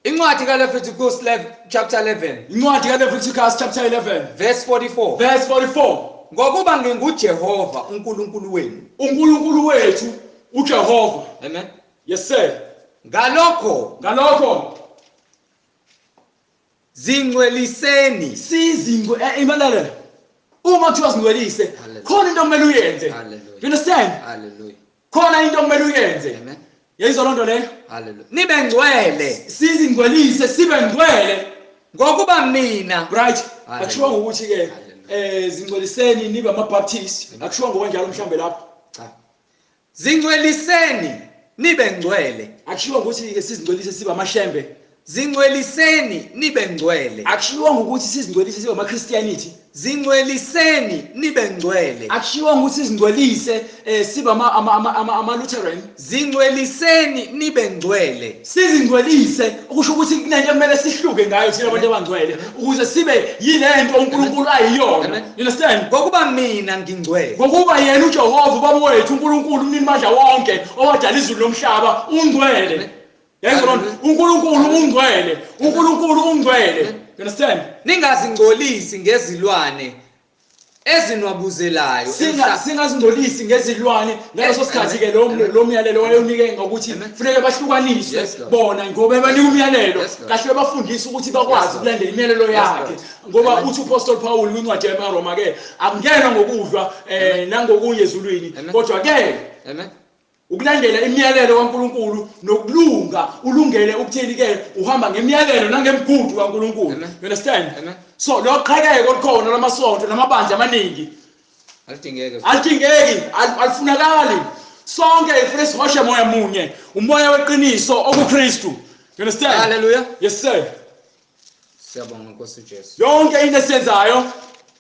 Incwadi kaLeviticus chapter 11. Incwadi kaLeviticus chapter 11 verse 44. Verse 44. Ngokuba nginguJehova uNkulunkulu wenu. uNkulunkulu wethu uJehova. Amen. Yes sir. Ngalokho zingcweliseni imalala uma kuthiwa singcwelise khona into okumele uyenze. You understand? Hallelujah. Khona into okumele uyenze. Amen. Yayizwa loo nto leyo. Hallelujah. Nibe ngcwele sizingcwelise sibe ngcwele ngokuba mina. Right. Akushiwo ukuthi-ke zingcweliseni nibe ama-Baptist. Akushiwo ngokwenjalo mhlawumbe lapho. Zingcweliseni nibe ngcwele. Akushiwo ukuthi-ke sizingcwelise sibe amashembe. Zingcweliseni nibe ngcwele. Akushiwo ukuthi sizingcwelise sibe ama-Christianity. Zingcweliseni nibe ngcwele. Akushiwo ukuthi sizingcwelise sibe ama-Lutheran. Zingcweliseni nibe ngcwele. Sizingcwelise ukusho ukuthi kunento ekumele sihluke ngayo thina abantu abangcwele ukuze sibe yilento uNkulunkulu ayiyona. You understand? Ngokuba mina ngingcwele. Ngokuba yena uJehova ubaba wethu uNkulunkulu umnini mandla wonke owadala izulu nomhlaba ungcwele. Yayizwa uNkulunkulu ungcwele. uNkulunkulu ungcwele. You understand? Ningazingcolisi ngezilwane ezinwabuzelayo. Singazingcolisi ngezilwane ngaleso sikhathi-ke lo myalelo wayewunike ngokuthi kufuneke bahlukaniswe bona ngoba banika umyalelo kahle bafundise ukuthi bakwazi ukulandela imiyalelo yakhe ngoba uthi uPostoli Paul kwincwadi yamaRoma-ke akungenwa ngokudlwa nangokunye ezulwini kodwa-ke ukulandela imiyalelo kaNkulunkulu nokulunga ulungele ukuthini-ke uhamba ngemiyalelo nangemigudu kaNkulunkulu. You understand? So loqhekeko olukhona lamasonto namabandla amaningi alidingeki alifunakali sonke ifuna sihoshe moya munye umoya weqiniso okuKristu. You understand? Hallelujah. Yes sir. Siyabonga Nkosi Jesu. Yonke into esiyenzayo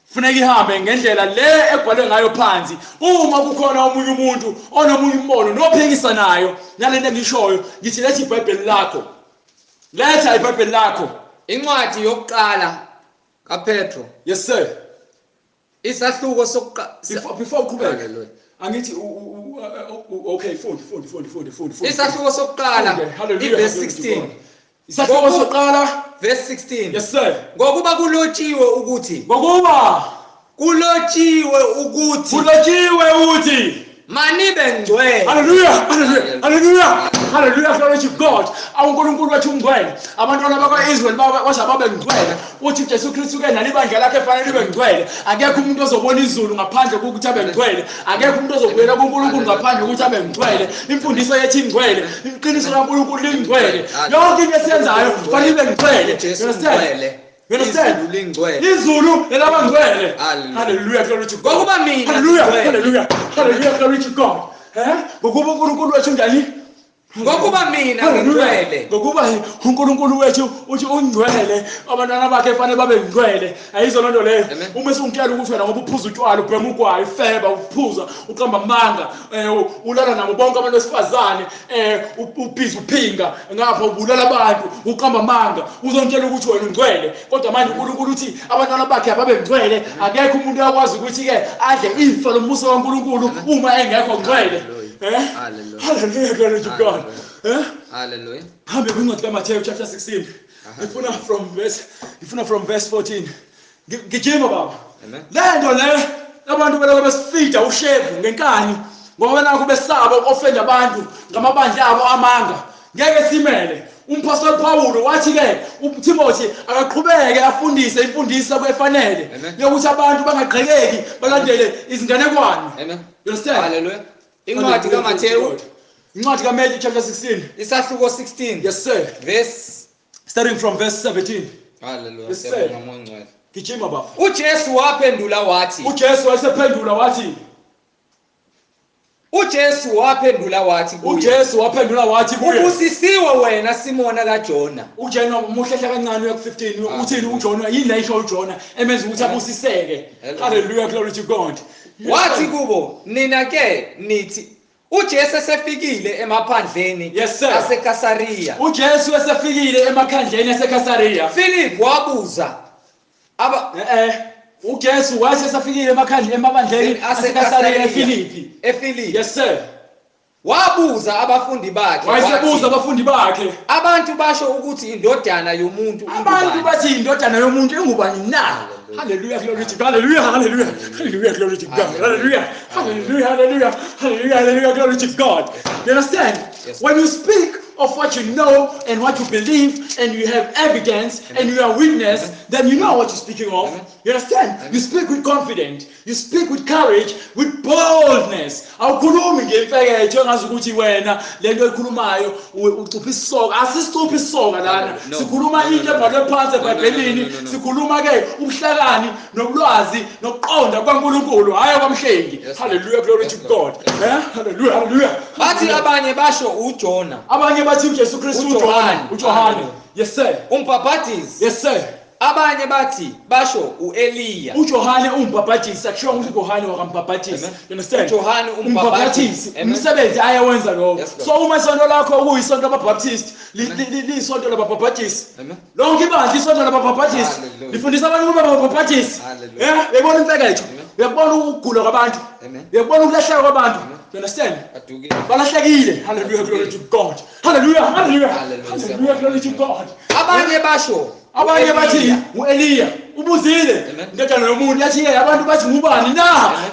kufuneka ihambe ngendlela le ebhalwe ngayo phansi. Uma kukhona omunye umuntu onomunye umbono nophikisa nayo nalento engishoyo ngithi letha iBhayibheli lakho. Letha iBhayibheli lakho. Incwadi yokuqala kaPetro. Yes sir. Isahluko sokuqala before uqhubeke angithi okay fundi. Isahluko sokuqala verse 16. Isahluko sokuqala verse 16. Yes sir. Ngokuba kulotshiwe ukuthi manibe ngcwele. Hallelujah, glory to God. uNkulunkulu wethu ungcwele. Abantwana bakwa-Israyeli baze babe ngcwele. Uthi uJesu Kristu-ke nalibandla lakhe fanele libe ngcwele. Akekho umuntu ozobona izulu ngaphandle kokuthi abe ngcwele. Akekho umuntu ozobuyela kuNkulunkulu ngaphandle kokuthi abe ngcwele. Imfundiso yethu ingcwele. Iqiniso kaNkulunkulu lingcwele. Yonke into esiyenzayo fanele ibe ngcwele. Jesu ngcwele. You understand? Izulu lingcwele. Izulu elabangcwele. Hallelujah. Hallelujah, glory to God. Ngokuba mina Hallelujah, ngingcwele. hallelujah, hallelujah, glory to God. Ngokuba uNkulunkulu wethu njani? Ngokuba mina Hallelujah. ngingcwele. Ngokuba uNkulunkulu wethu uthi ungcwele, abantwana bakhe kufanele babe ngcwele. Ayizona lento leyo. Amen. Uma sungitshela ukuthi wena ngoba uphuza utshwala, ubhema ugwayi, ifeba, uphuza, uqamba amanga, ulala nabo bonke abantu besifazane, ubhizi uphinga, ngapha ubulala abantu, uqamba amanga, uzongitshela ukuthi wena ungcwele. Kodwa manje uNkulunkulu uthi abantwana bakhe ababe ngcwele, akekho umuntu oyakwazi ukuthi ke adle ifa lombuso kaNkulunkulu uma engekho ngcwele. Hallelujah. Hallelujah, glory to God. Hallelujah. Hambe kwincwadi kaMathewu chapter 16. Ngifuna from verse 14. Gijima baba. Amen. Lento le abantu beloko besifida ushevu ngenkani ngoba nakho besaba ukofenda abantu ngamabandla abo amanga. Ngeke simele. Umpostoli Paulo wathi ke uTimothy akaqhubeke afundise imfundiso kwefanele yokuthi abantu bangaqhekeki balandele izinganekwane. Amen. You understand? Hallelujah. Incwadi kaMathewu, incwadi kaMathewu chapter 16. isahluko 16. Yes sir. Verse. Starting from verse 17. Hallelujah. Yes, sir. Siyabonga Moya Ngcwele. Gijima baba. uJesu waphendula wathi. uJesu wasephendula wathi. uJesu waphendula wathi kuye. uJesu waphendula wathi kuye. Ubusisiwe wena Simona kaJona. uJona muhlehla kancane uya ku15 uthini uJona yini la isho uJona emenza ukuthi abusiseke. Hallelujah, glory to God. Wathi kubo nina ke nithi uJesu esefikile emaphandleni aseKasariya. uJesu esefikile emakhandleni aseKasariya. Philip wabuza uJesu wayesefikile emabandleni aseKasariya eFilipi. Yes sir. Wabuza abafundi bakhe. Wayesebuza abafundi bakhe. Abantu basho ukuthi indodana yomuntu ingubani. Abantu bathi indodana yomuntu ingubani na? Hallelujah, glory to God. Hallelujah, hallelujah, hallelujah, glory to God. Hallelujah, hallelujah, hallelujah, hallelujah, hallelujah, glory to God. You understand? Yes. When you speak of what you know and what you believe, and you have evidence and you are witness, then you know what you're speaking of. You understand? You speak with confidence. You speak with courage, with boldness. Awukhulumi ngemfeketho engazi ukuthi wena lento ekhulumayo ucupha isoka. Asisicupha isoka lana. Sikhuluma into ebhalwe phansi eBhayibhelini. Sikhuluma ke ubuhlakani nolwazi nokuqonda kwaNkulunkulu, hayi kwamhlengi. Hallelujah, glory to God. Hallelujah, hallelujah. Bathi abanye basho uJona. Abanye bathi uJesu Kristu uJohane. Yes sir. Umbhaphathizi. Yes sir. Abanye bathi basho uEliya. uJohane umbhaphathizi, akusho ukuthi uJohane wakambhaphathizi. You understand? uJohane umbhaphathizi. Umsebenzi ayawenza lo. So uma isonto lakho kuyisonto lababaptist, lisonto lababaptist. Lonke ibandla isonto lababaptist. Lifundisa abantu ukuba babaptist. Uyabona imfeketho? Uyabona ukugula kwabantu? Uyabona ukulahleka kwabantu? You understand? Balahlekile. Hallelujah, glory to God. Hallelujah, hallelujah. Hallelujah, glory to God. Abanye basho abanye bathi uEliya ubuzile indodana yomuntu yathi ke abantu bathi ngubani na?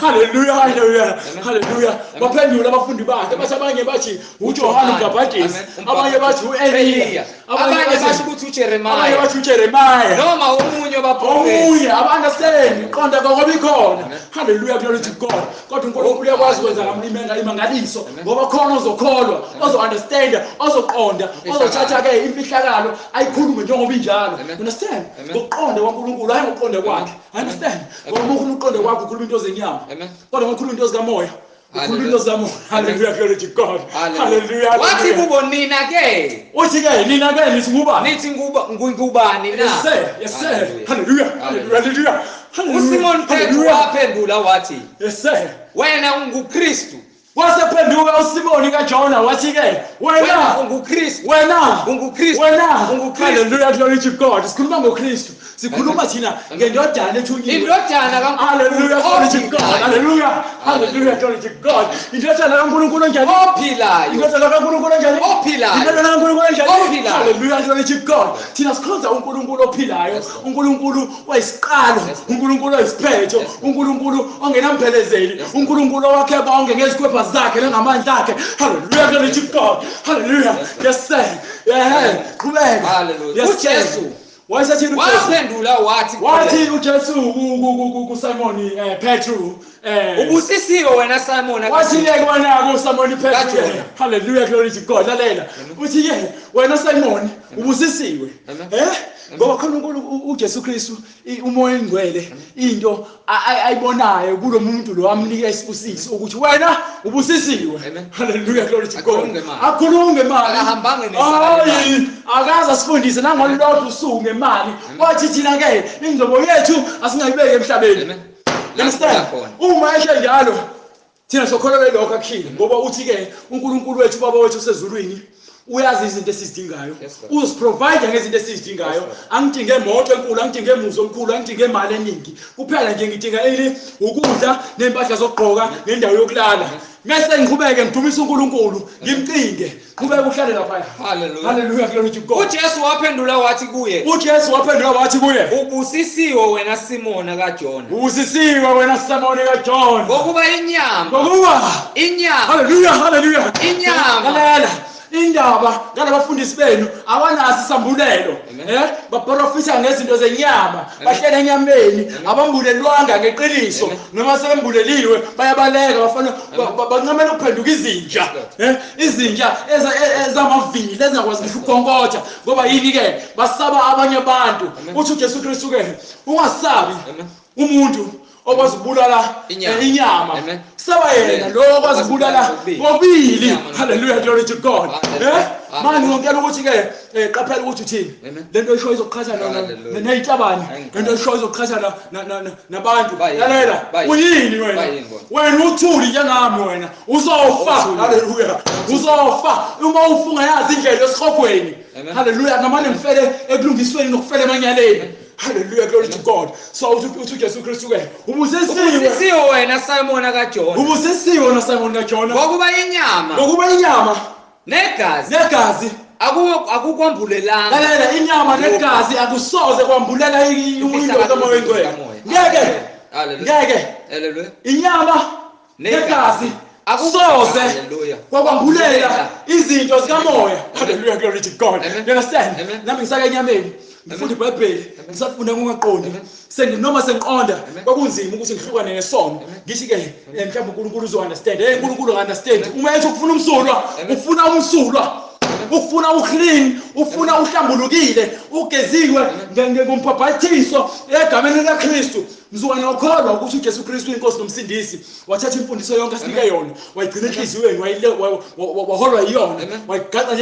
Hallelujah, hallelujah, hallelujah. Baphendula abafundi bakhe bathi abanye bathi uJohane umbhaphathizi, abanye bathi uEliya, abanye basho ukuthi uJeremiah, abanye bathi uJeremiah noma omunye wabaprofeti. omunye abangaseni qonda ngoba ikhona. Hallelujah, glory to God. Kodwa uNkulunkulu uyakwazi ukwenza imangaliso ngoba khona ozokholwa, ozo-understand, ozoqonda, ozothatha ke imfihlakalo ayikhulume njengoba injalo. Understand? Ngokuqonda kwaNkulunkulu hayi ngokuqonda kwakhe. Understand? Ngoba uma uqonda kwakho ukhuluma into zenyama. Kodwa ngokukhuluma into zikamoya. Ukhuluma into zikamoya. Hallelujah, glory to God. Hallelujah. Wathi kubo nina ke. Uthi ke nina ke nithi ngubani? Nithi ngubani na? Yes sir. Yes sir. Hallelujah. Hallelujah. uSimon Petro waphendula wathi, yes sir. wena unguKristu. Wasephenduka uSimoni kaJona wathi ke wena unguKristu. wena unguKristu. wena unguKristu. Hallelujah, glory to God. Sikhuluma ngoKristu. Sikhuluma thina ngendodana ethunyiwe. Indodana kaNkulunkulu. Hallelujah, glory to God. Hallelujah. Hallelujah, glory to God. Indodana kaNkulunkulu enjani? Ophilayo. Indodana kaNkulunkulu enjani? Ophilayo. Indodana kaNkulunkulu enjani? Ophilayo. Hallelujah, glory to God. Thina sikhonza uNkulunkulu ophilayo, uNkulunkulu wayisiqalo, uNkulunkulu oyisiphetho, uNkulunkulu ongenamphelekezeli, uNkulunkulu owakhe bonke ngezikhwepha zakhe nangamandla akhe. Hallelujah, glory to God. Hallelujah. Yes sir. Yeah. Qhubeka. Hallelujah. Yes uJesu wayesethi uJesu waphendula wathi uJesu kuSimoni Petro ubusisiwe wena Simon. wathi ke wena kuSimoni Petro. Hallelujah, glory to God. Lalela uthi ke wena Simon ubusisiwe ngoba khona uJesu Kristu umoya engcwele into ayibonayo kulo muntu lo amnika isibusiso ukuthi wena ubusisiwe. Hallelujah, glory to God. Akhuluma ngemali Akahambanga nesibalo. akaze asifundise nangolodwa usuku ngemali wathi thina ke ingcobo yethu asingayibeke emhlabeni. Understand? Uma eshe njalo thina sokholelwa lokho akukhile ngoba uthi ke uNkulunkulu wethu baba wethu osezulwini uyazi izinto esizidingayo, uziprovide ngezinto esizidingayo. Angidinge emoto enkulu, angidinge emuzi omkhulu, angidinge imali eningi, kuphela nje ngidinga ukudla nempahla zokugqoka nendawo yokulala. Mase ngiqhubeke ngidumisa uNkulunkulu ngimcinge kube kuhlale lapha. Hallelujah, glory to God. uJesu waphendula wathi kuye ubusisiwe wena Simona kaJona, ubusisiwe wena Simona kaJona, ngokuba inyama hallelujah inyama indaba ngalabafundisi benu abanazi isambulelo baprofitha ngezinto zenyama, bahlele enyameni, abambulelwanga ngeqiniso, noma sebembuleliwe bayabaleka bafana bancamela ukuphenduka izinja ezamavili ezingakwazi ngisho ukukonkotha ngoba yini ke basaba abanye abantu. Uthi uJesu Kristu ke ungasabi umuntu okwazi ukubulala inyama, saba yena lo okwazi ukubulala bobili. Hallelujah, glory to God. Manje ngiyacela ukuthi ke qaphela ukuthi uthini lento esho izoqhathana nezitabane, lento esho izoqhathana nabantu. Lalela, uyini wena uthuli njengami, wena uzofa. Hallelujah, uzofa uma ufunga yazi indlela esihogweni. Hallelujah, ngamane ngifele ekulungisweni nokufela emanyaleni. Hallelujah, glory to God. So uthi Jesu Kristu ke ubusisiwe wena Simona kaJona, ubusisiwe na Simona kaJona, ngokuba inyama negazi akukwambulelanga. Lalela, inyama negazi akusoze kwambulela umuntu kamoya engcwele. Ngeke inyama negazi akusoze kwakwambulela izinto zikamoya. Hallelujah, glory to God. You understand? Nami ngisaka enyameni ngifunda iBhayibheli, ngisafunda ngingaqondi, noma sengiqonda kwakunzima ukuthi ngihlukane nesono. Ngithi ke mhlawumbe uNkulunkulu uzo-understand. uNkulunkulu u-understand. Uma ethi ukufuna umsulwa, ufuna uclean, ufuna uhlambulukile, ugeziwe ngombhaphathiso egameni likaKristu. Mzukwana wakholwa ukuthi uJesu Kristu inkosi nomsindisi, wathatha imfundiso yonke asinike yona, wayigcina enhliziyweni, waholwa yiyona, wayigaxa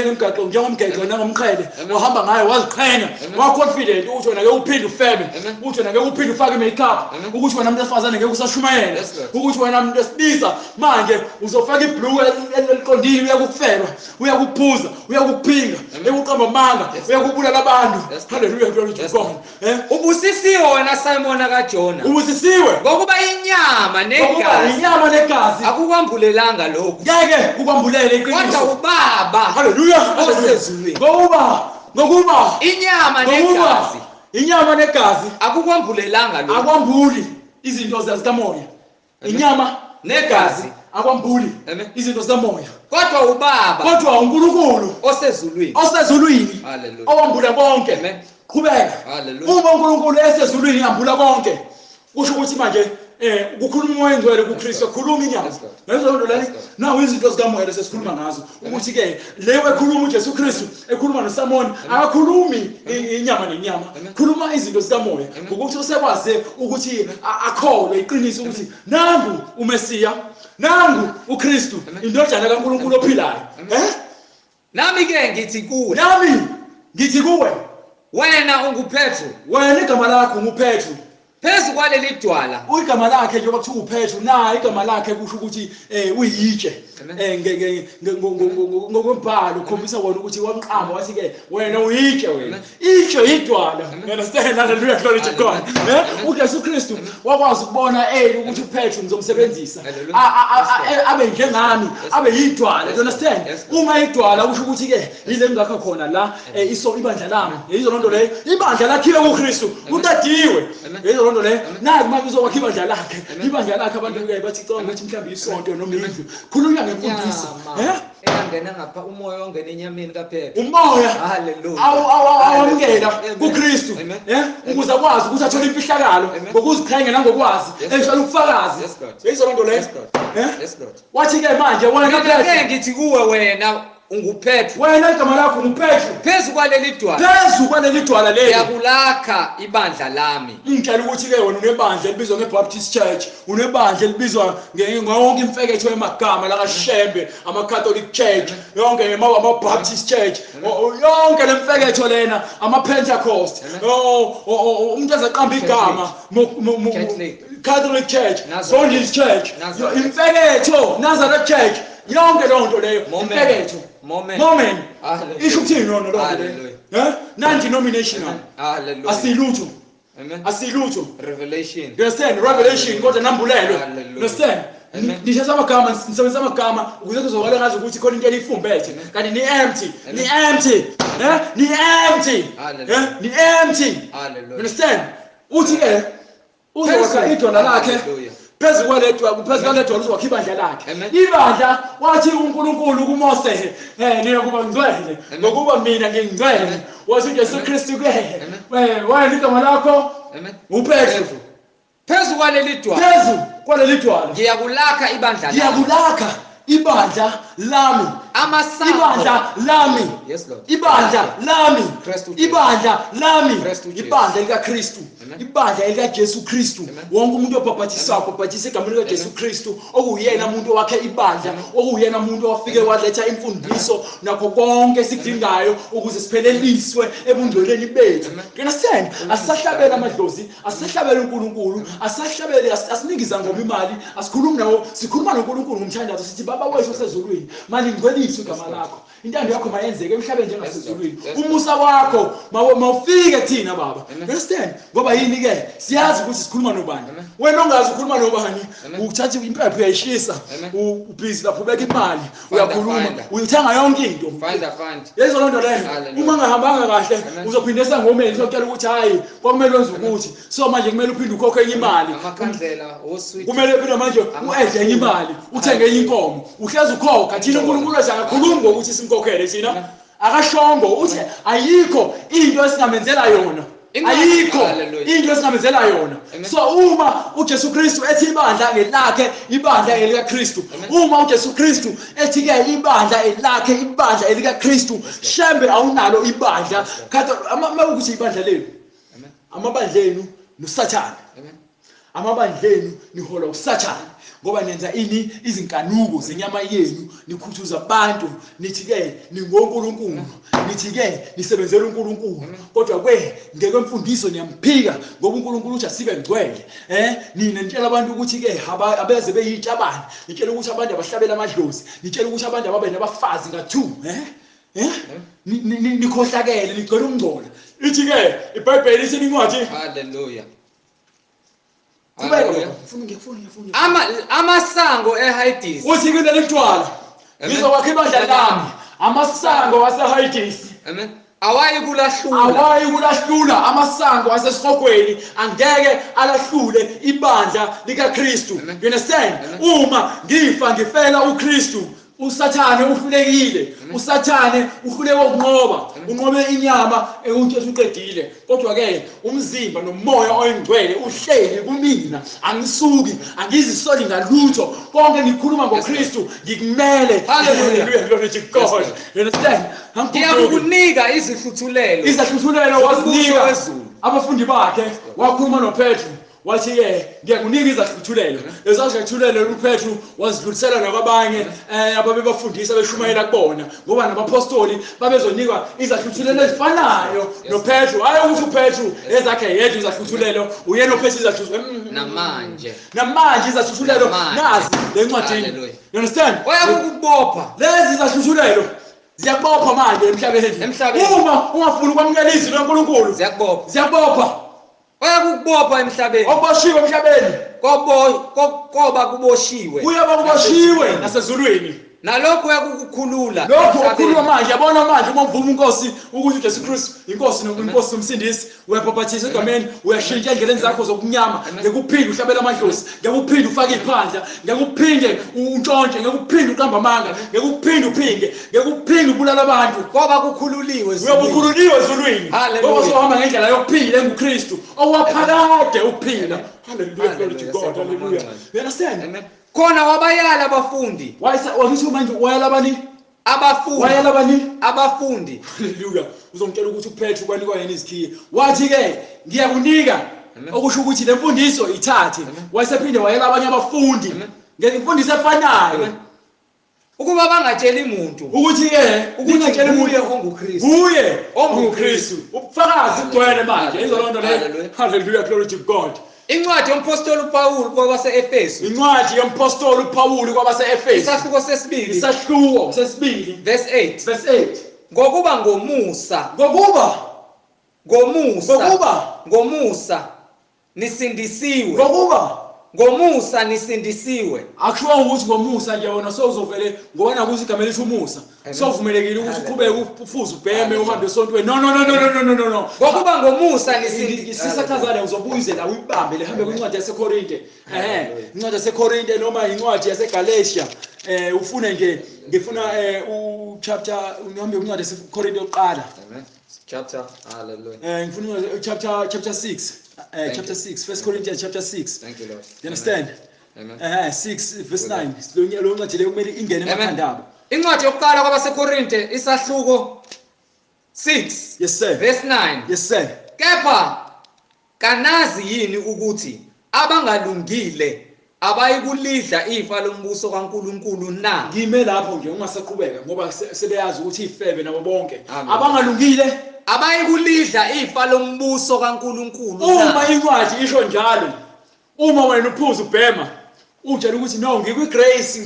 njengomgexo nangomqhele, wahamba ngayo waziqhenya, waconfident ukuthi wena ke uphinde ufebe, ukuthi wena ke uphinde ufake i-makeup, ukuthi wena umuntu wesifazane ngeke usashumayela, ukuthi wena umuntu wesilisa manje uzofaka ibhlue eliqondile, uyakufelwa, uyakuphuza, uyakuphinga, ukuqamba amanga, uyakubulala abantu. Hallelujah, glory to God. Ubusisiwe wena Simona kaJona, ubusisiwe ngokuba inyama negazi akukwambulelanga lokho. Ngeke kukwambulele iqiniso, kodwa uBaba hallelujah osezulwini. Ngokuba inyama negazi akukwambulelanga lokho. Akwambuli izinto zikamoya. Inyama negazi akwambuli izinto zikamoya, kodwa uBaba, kodwa uNkulunkulu osezulwini owambula konke. Qhubeka. Uma uNkulunkulu esezulwini yambula konke, kusho ukuthi manje ukukhuluma umoya engcwele kuKristu, khuluma inyama. Lezo nto leli nawo izinto zikamoya lesikhuluma ngazo, ukuthi ke lewe ekhuluma uJesu Kristu ekhuluma noSimoni, akakhulumi inyama nenyama, khuluma izinto zikamoya, ukuthi usekwazi ukuthi akholwe iqiniso ukuthi nangu uMesiya, nangu uKristu, indodana kaNkulunkulu ophilayo. Nami ke ngithi kuwe wena unguPetru, wena igama lakho unguPetru. Phezu kwaleli dwala igama lakhe njengoba kuthiwa uPetru, na igama lakhe kusho ukuthi uyitshe. Ngokwembhalo ukhombisa wona ukuthi wamqamba wathi ke wena uyitshe, wena itshe idwala. Understand? Hallelujah, glory to God. uJesu Kristu wakwazi ukubona ukuthi uPetru ngizomsebenzisa abe njengami, abe yidwala. You understand? Uma idwala kusho ukuthi ke yile ngakho khona la ibandla lami, yizo lonto leyo ibandla lakhiwe kuKristu, utadiwe. Yizo lonto leyo nazi manje uzokwakha ibandla lakhe abantu ke bathi canga ukuthi mhlawumbe isonto noma indlu. Khulunywa ngemfundiso engena ngapha, umoya ongena enyameni kaPetru, umoya hallelujah awamukela kuKristu ukuze akwazi ukuthi athole imfihlakalo ngokuziqhenya nangokwazi eshaya ubufakazi. Yizo lonto leyo. Wathi ke manje wena ke ngithi kuwe wena unguphethu wena igama lakho nguPetru phezu kwaleli dwala phezu kwaleli dwala leli ngiyakulakha ibandla lami ngitshela ukuthi ke wena unebandla elibizwa ngeBaptist Church unebandla elibizwa ngawonke imfeketho emagama la kaShembe ama-Catholic Church yonke ama-Baptist Church yonke lemfeketho lena ama-Pentecost umuntu azaqamba igama Catholic Church Baptist Church imfeketho Nazareth Church yonke leyo nto leyo imfeketho moment isho ukuthini nona lonke leyo non-denominational asilutho asilutho revelation understand revelation kodwa nambulelo understand nisho amagama nisebenzisa amagama ukuze kuzokala ngazi ukuthi khona into elifumbethe kanti ni empty ni empty understand uthi ke uzokha idwala lakhe phezu kwaledwa uzokha ibandla lakhe ibandla wathi uNkulunkulu kuMose niya kuba ngcwele ngokuba mina ngingcwele wathi uJesu Kristu ke wena igama lakho uPetru phezu kwaleli dwala ngiyakulakha ibandla lami ngiyakulakha ibandla lami ibandla lami ibandla lami ibandla lami ibandla likaKristu ibandla likaJesu Kristu wonke umuntu obhabhatisa egameni likaJesu Kristu okuyena umuntu wakhe ibandla okuyena umuntu owafike waletha imfundiso nakho konke esikudingayo ukuze sipheleliswe ebungcweleni bethu understand asisahlabela amadlozi asisahlabela uNkulunkulu asisahlabele asiningiza ngoma imali asikhuluma nawo sikhuluma noNkulunkulu ngomthandazo sithi baba wethu osezulwini manje ngcweliswe igama lakho intando yakho mayenzeke emhlabeni njengasezulwini umusa wakho mawufike thina baba understand ngoba yini ke siyazi ukuthi sikhuluma nobani wena ongazi ukhuluma nobani ukuthatha impepho uyayishisa ubhizi lapho ubeka imali uyakhuluma uyithenga yonke into yezo lonto leyo uma ngahambanga kahle uzophindesa ngomeni uzocela ukuthi hayi kwakumele wenze ukuthi so manje kumele uphinde ukhokhe enye imali amakhandlela osweet kumele uphinde manje uedle enye imali uthenge enye inkomo uhlezi ukhokha thina uNkulunkulu akakhulumi ngokuthi simkhokhele thina akashongo uthi ayikho into esingamenzela yona ayikho into esingamenzela yona so uma uJesu Kristu ethi ibandla ngelakhe ibandla elikaKristu uma uJesu Kristu ethi ke ibandla elakhe ibandla elikaKristu Shembe awunalo ibandla ukuthi ibandla lenu amabandlenu noSathane amabandlenu nihola uSathane ngoba nenza ini izinkanuko zenyama yenu nikhuthuza abantu nithi ke ningoNkulunkulu nithi ke nisebenzela uNkulunkulu kodwa ngeke imfundiso niyamphika ngoba uNkulunkulu uthi asibe ngcwele nina nitshela abantu ukuthi ke abeze beyitabani nitshela ukuthi abantu abahlabela amadlozi nitshela ukuthi abantu ababe nabafazi nga2 nikhohlakele nigcwele umngcola ithi ke iBhayibheli ithi incwadi haleluya amasango eHadesi uthi kuleli dwala ngizokwakha ibandla lami amasango waseHadesi amen awayi kulahlula amasango asesihogweni angeke alahlule ibandla likaKristu you understand uma ngifa ngifela uKristu uSathane uhlulekile uSathane uhluleke ukunqoba unqobe inyama ukuthi usuqedile kodwa ke umzimba nomoya oyingcwele uhleli kumina angisuki angizisoli ngalutho konke ngikhuluma ngoKristu ngikumele haleluya glory to God you understand ngiyakunika izihluthulelo wazinika abafundi bakhe wakhuluma noPetru wathi ngiyakunika izahluthulelo ezahluthulelo uPetru wazidlulisela nakwabanye ababebafundisa beshumayela kubona ngoba nabapostoli babezonikwa izahluthulelo ezifanayo noPetru hayi ukuthi uPetru ezakhe yedwa izahluthulelo uyena oPetru izahluthulelo namanje izahluthulelo nazi lencwadini you understand oyakukubopha lezi izahluthulelo ziyakubopha manje emhlabeni uma ungafuni ukwamukela izwi loNkulunkulu ziyakubopha oyakukubopha emhlabeni okuboshiwe emhlabeni koba kuboshiwe uyaba kuboshiwe nasezulwini nalokho uyakukukhulula lokho ukhuluma manje yabona manje uma uvuma uNkosi ukuthi uJesu Kristu inkosi nomsindisi uyabhabhathiza egameni uyashintsha endleleni zakho zokunyama ngekuphinde uhlabela amadlozi ngekuphinde ufake iphandla ngekuphinde untshontshe ngekuphinde uqamba amanga ngekuphinde uphinge ngekuphinde ubulala abantu ngoba kukhululiwe uyabukhululiwe ezulwini ngoba sohamba ngendlela yokuphila enguKristu owaphakade ukuphila haleluya glory to God haleluya you understand khona wabayala abafundi wayithi manje wayala bani wayela bani abafundi haleluya uzongitshela ukuthi uPetru kwanikwa yena izikhiye wathi ke ngiyakunika okusho ukuthi lemfundiso ithathe wayesephinde wayela abanye abafundi ngemfundiso efanayo ukuba bangatsheli umuntu ukuthi ke ungatsheli umuntu onguKristu kuye onguKristu ubufakazi ugcwele manje izolonto le haleluya glory to God. Incwadi yompostoli uPawulu kwabase-Efesu Incwadi yompostoli uPawulu kwabase-Efesu isahluko sesibili isahluko sesibili verse 8 verse 8 ngokuba ngomusa nisindisiwe ngomusa nisindisiwe akusho ukuthi ngomusa nje wona sozovele ngobana ukuthi igama elithi umusa sovumelekile ukuthi uqhubeke ufuze ubheme uhambe esontweni no ngokuba ngomusa nisindisiwe sisachazana uzobuyize la uyibambe lehambe kwincwadi yaseKorinte incwadi yaseKorinte noma incwadi yaseGalatia ufune nje ngifuna uchapter uhambe kwincwadi yaseKorinte yokuqala chapter hallelujah ngifuna chapter 6 chapter 6 First Corinthians chapter 6 thank you Lord you understand amen 6 verse 9 lo ncwadi le kumele ingene emakhandaba incwadi yokuqala kwabaseKorinte isahluko 6 yes sir verse 9 yes sir kepha kanazi yini ukuthi abangalungile abayikulidla ifa lombuso kaNkuluNkulu na ngime lapho nje ungasaqhubeka ngoba sebeyazi ukuthi ifebe nabo bonke abangalungile abayikulidla ifa lombuso kaNkuluNkulu uma incwadi isho njalo uma wena uphuza ubhema utshela ukuthi no ngikwigrace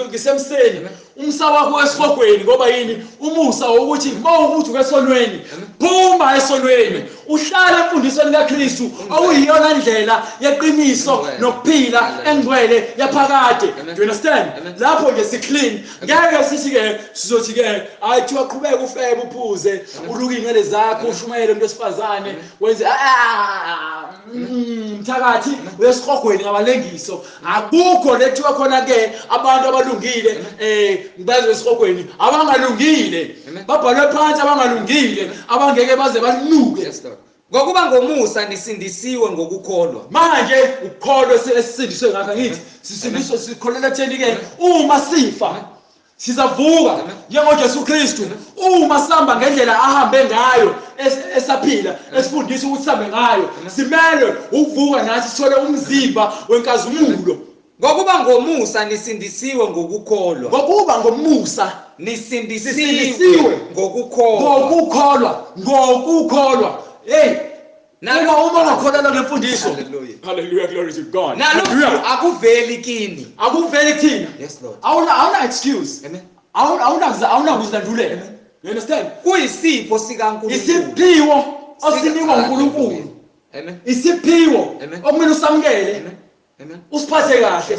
ngisemseni umsa wakho wesihogweni ngoba yini umusa ukuthi mawukuthi ukesonweni phuma esonweni uhlala emfundisweni kaKristu awuyiyona ndlela yeqiniso nokuphila engcwele yaphakade you understand lapho nje siclean ngeke sithi ke sizothi ke ayithi waqhubeka ufebe uphuze uluke ingcele zakho ushumayele umuntu wesifazane wenze mthakathi wesihogweni ngabalengiso akukho lethiwa khona ke abantu abalungile ngibazwe esihogweni abangalungile babhalwe phansi abangalungile abangeke baze banuke ngokuba ngomusa nisindisiwe ngokukholwa manje ukholwa sesindiswe ngakho ngithi sisindiswe sikholelwa theni ke uma sifa sizavuka njengoJesu Kristu uma sihamba ngendlela ahambe ngayo esaphila esifundisa ukuthi sihambe ngayo simele ukuvuka nathi sithole umzimba wenkazumulo ngokuba ngomusa nisindisiwe ngokukholwa ngokuba ngomusa nisindisiwe ngokukholwa hey uma ungakholelwa ngemfundiso hallelujah glory to God nalo akuveli kini akuveli thina yes Lord awuna excuse amen awuna kuzidlandulela you understand kuyisipho sikaNkulunkulu isiphiwo osinikwa uNkulunkulu amen isiphiwo okumele usamukele amen usiphathe kahle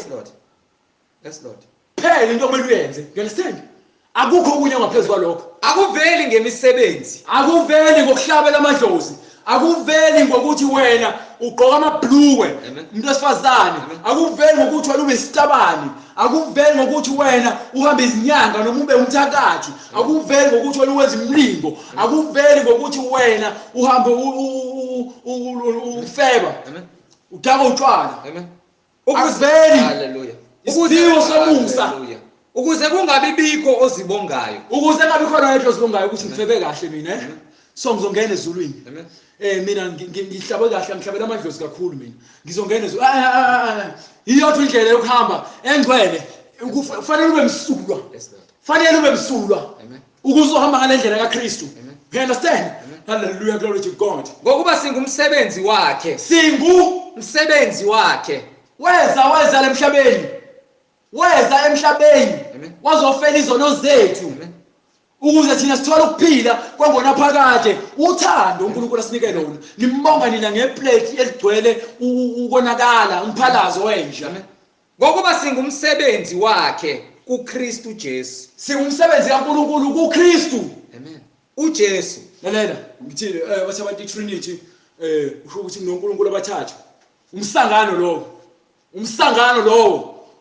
yes Lord phela into okumele uyenze you understand akukho okunye ngaphezulu kwalokho akuveli ngemisebenzi akuveli ngokuhlabela amadlozi akuveli ngokuthi wena ugqoka amabhluwe umuntu wesifazane akuveli ngokuthi wena ube isitabani akuveli ngokuthi wena uhamba izinyanga noma ube umthakathi akuveli ngokuthi wena uwenza imlingo akuveli ngokuthi wena uhambe ufeba udaka utshwala akuveli haleluya isiphiwo somusa ukuze kungabibikho ozibongayo ukuze ngabe khona into ozibongayo ukuthi ngifebe kahle mina so ngizongena ezulwini mina ngihlabe kahle ngihlabela amadlozi kakhulu mina ngizongena iyothi indlela yokuhamba engcwele kufanele ube msulwa fanele ube msulwa ukuze uhamba ngale ndlela kaKristu you understand hallelujah glory to God ngokuba singumsebenzi wakhe weza emhlabeni weza emhlabeni wazofela izono zethu ukuze thina sithole ukuphila kwangona phakade uthando uNkulunkulu asinike lona nimbonga nina ngeplate eligcwele ukonakala umphalazo wenja ngokuba singumsebenzi wakhe kuKristu Jesu singumsebenzi kaNkulunkulu kuKristu amen uJesu lalela ngithile bathi abantu iTrinity usho ukuthi noNkulunkulu abathathu umsangano lowo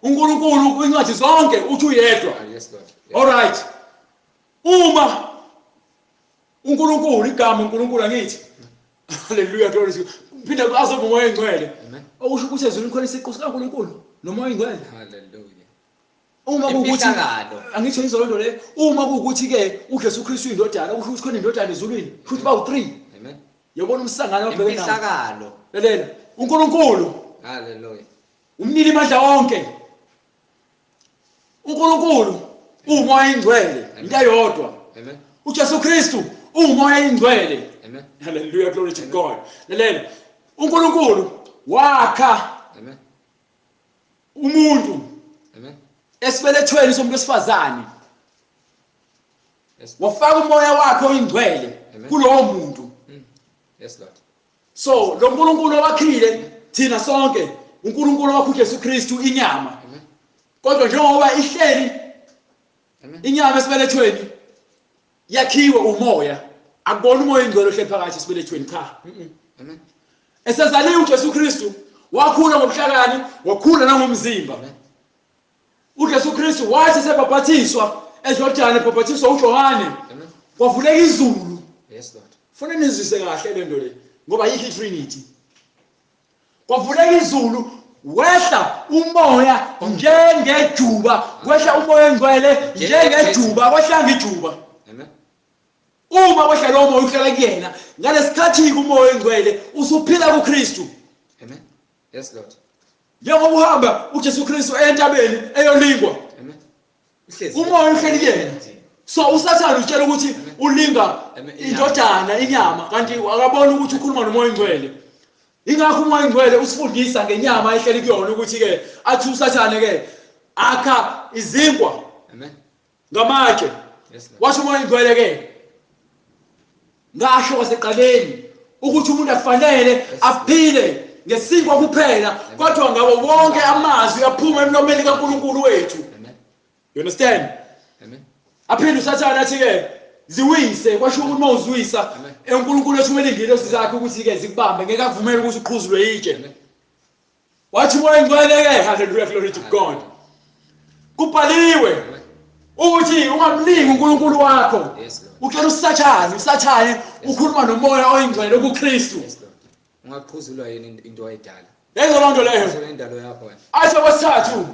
uNkulunkulu kwincwadi zonke uthi uyedwa yes Lord all right uma uNkulunkulu igama uNkulunkulu angithi haleluya glory to God phinde azoba umoya engcwele okusho ukuthi ezulwini khona isiqu sikaNkulunkulu nomoya engcwele haleluya uma kuukuthi Imfihlakalo. angitsho izolonto le uma kuukuthi ke uJesu Kristu indodana ukuthi khona indodana ezulwini futhi bawu3 Amen. yabona umsangano obhekene nawo Imfihlakalo. lalela uNkulunkulu Hallelujah. umnini mandla wonke uNkulunkulu umoya ingcwele into eyodwa Amen. uJesu Kristu umoya ingcwele Amen. hallelujah glory to God lalela uNkulunkulu wakha Amen. umuntu Amen. esibelethweni somuntu wesifazane Yes. wafaka umoya wakhe oyingcwele Amen. kulowo muntu Yes, Lord. so lo nkulunkulu owakhile thina sonke uNkulunkulu wakhe uJesu Kristu inyama Amen. kodwa njengoba ihleli Amen. inyama esibelethweni yakhiwe umoya akubona umoya ingcwele ohleli phakathi esibelethweni cha Amen. esezaliwe uJesu Kristu wakhula ngobuhlakani wakhula nangomzimba Amen. uJesu Kristu wathi sebhabhathiswa eJordani ebhabhathiswa uJohane Amen. kwavuleka izulu Yes, Lord. kufanele nizwise kahle lento le ngoba yikho iTrinity kwavuleka izulu wehla umoya njengejuba kwehla umoya engcwele njengejuba kwehlanga ijuba Amen. uma kwehla lo moya uhlala kuyena ngalesikhathi umoya engcwele usuphila kuKristu Amen. Yes, Lord. njengoba uhamba uJesu Kristu entabeni eyolingwa Amen. umoya uhleli kuyena so usathana utshela ukuthi ulinga Amen. indodana inyama kanti akabona ukuthi ukhuluma nomoya engcwele ingakho umoya engcwele usifundisa ngenyama ehleli kuyona ukuthi ke athi usathane ke akha izinkwa Amen. ngamatshe Yes, Lord. wathi umoya engcwele ke ngasho kwaseqaleni ukuthi umuntu afanele aphile ngesinkwa kuphela kodwa ngabo bonke amazwi aphuma emlomeni kaNkulunkulu wethu Amen. you understand Amen. aphinde usathana athi ke ziwise kwasho ukuthi mawuzwisa Amen. eNkulunkulu ethumela ingilosi zakhe ukuthi ke zikubambe ngeke avumele ukuthi uqhuzulwe yitshe Amen. wathi umoya engcwele ke hallelujah glory to God kubhaliwe Amen. ukuthi ungamlingi uNkulunkulu wakho Yes, Lord. ukhela usathane ukhuluma nomoya oyingcwele kuKristu Yes, Lord. Ungaqhuzulwa yini into ayidala? yenzo lonto leyo Kusho indalo yakho wena. athi okwesithathu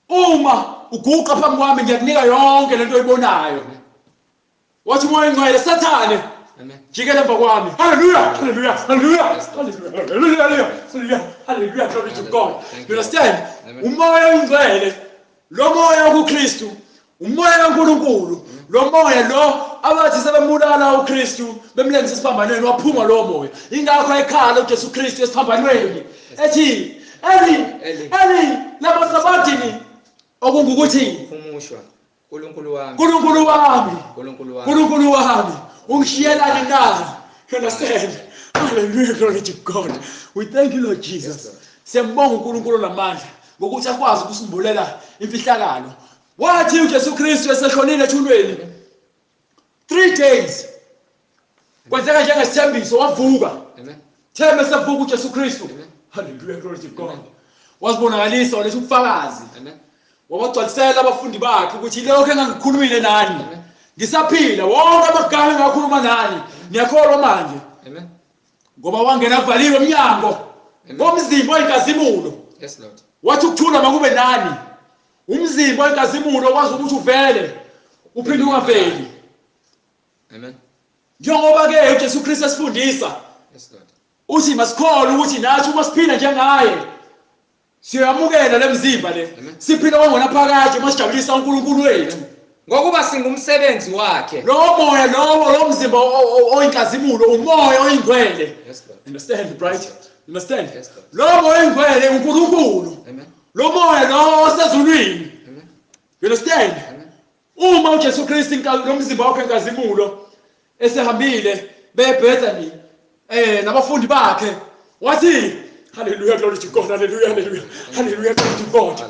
uma uguqa phambi kwami ngiyakunika yonke lento oyibonayo wathi umoya engcwele sathane Amen. jikela emva kwami hallelujah hallelujah hallelujah hallelujah hallelujah hallelujah glory to God you understand umoya engcwele lo moya kuKristu umoya kaNkulunkulu lo moya lo abathi sebembulala uKristu bemlengisa isiphambanweni waphuma lo moya ingakho ekhala uJesu Kristu esiphambanweni ethi eli lama sabathini okungukuthi Khumushwa. uNkulunkulu wami. uNkulunkulu wami uNkulunkulu wami. uNkulunkulu wami ungishiyelani na you understand hallelujah glory to God we thank you Lord Jesus siyambonga uNkulunkulu lamandla ngokuthi akwazi ukusimbulela imfihlakalo wathi uJesu Kristu eseshonile ethunweni 3 days kwenzeka njengesithembiso wavuka Amen. thembe sevuka uJesu Kristu Amen. hallelujah glory to God wazibonakalisa waletha ubufakazi Amen. wabagcwalisela abafundi bakhe ukuthi lokho engangikhulumile nani ngisaphila wonke amagama engakhuluma nani niyakholwa manje Amen. ngoba wangena valiwe emnyango ngomzimba oinkazimulo Yes, Lord. wathi ukuthula makube nani umzimba oinkazimulo kwazi ukuthi uvele uphinde ungaveli Amen. njengoba ke uJesu Kristu esifundisa Yes, Lord. uthi masikholwe ukuthi nathi uma siphila njengaye siyamukela lemzimba le siphila kwangona phakathi masijabulisa uNkulunkulu wethu Ngokuba singumsebenzi wakhe. lo moya lo mzimba oyinkazimulo umoya oyingcwele Yes, Lord. understand right understand Yes, Lord. lo moya oyingcwele uNkulunkulu Amen. lo moya lo osezulwini Amen. you understand Amen. uma uJesu Kristu lo mzimba wakhe enkazimulo esehambile beBethany nabafundi bakhe wathi hallelujah glory to God hallelujah hallelujah hallelujah glory to God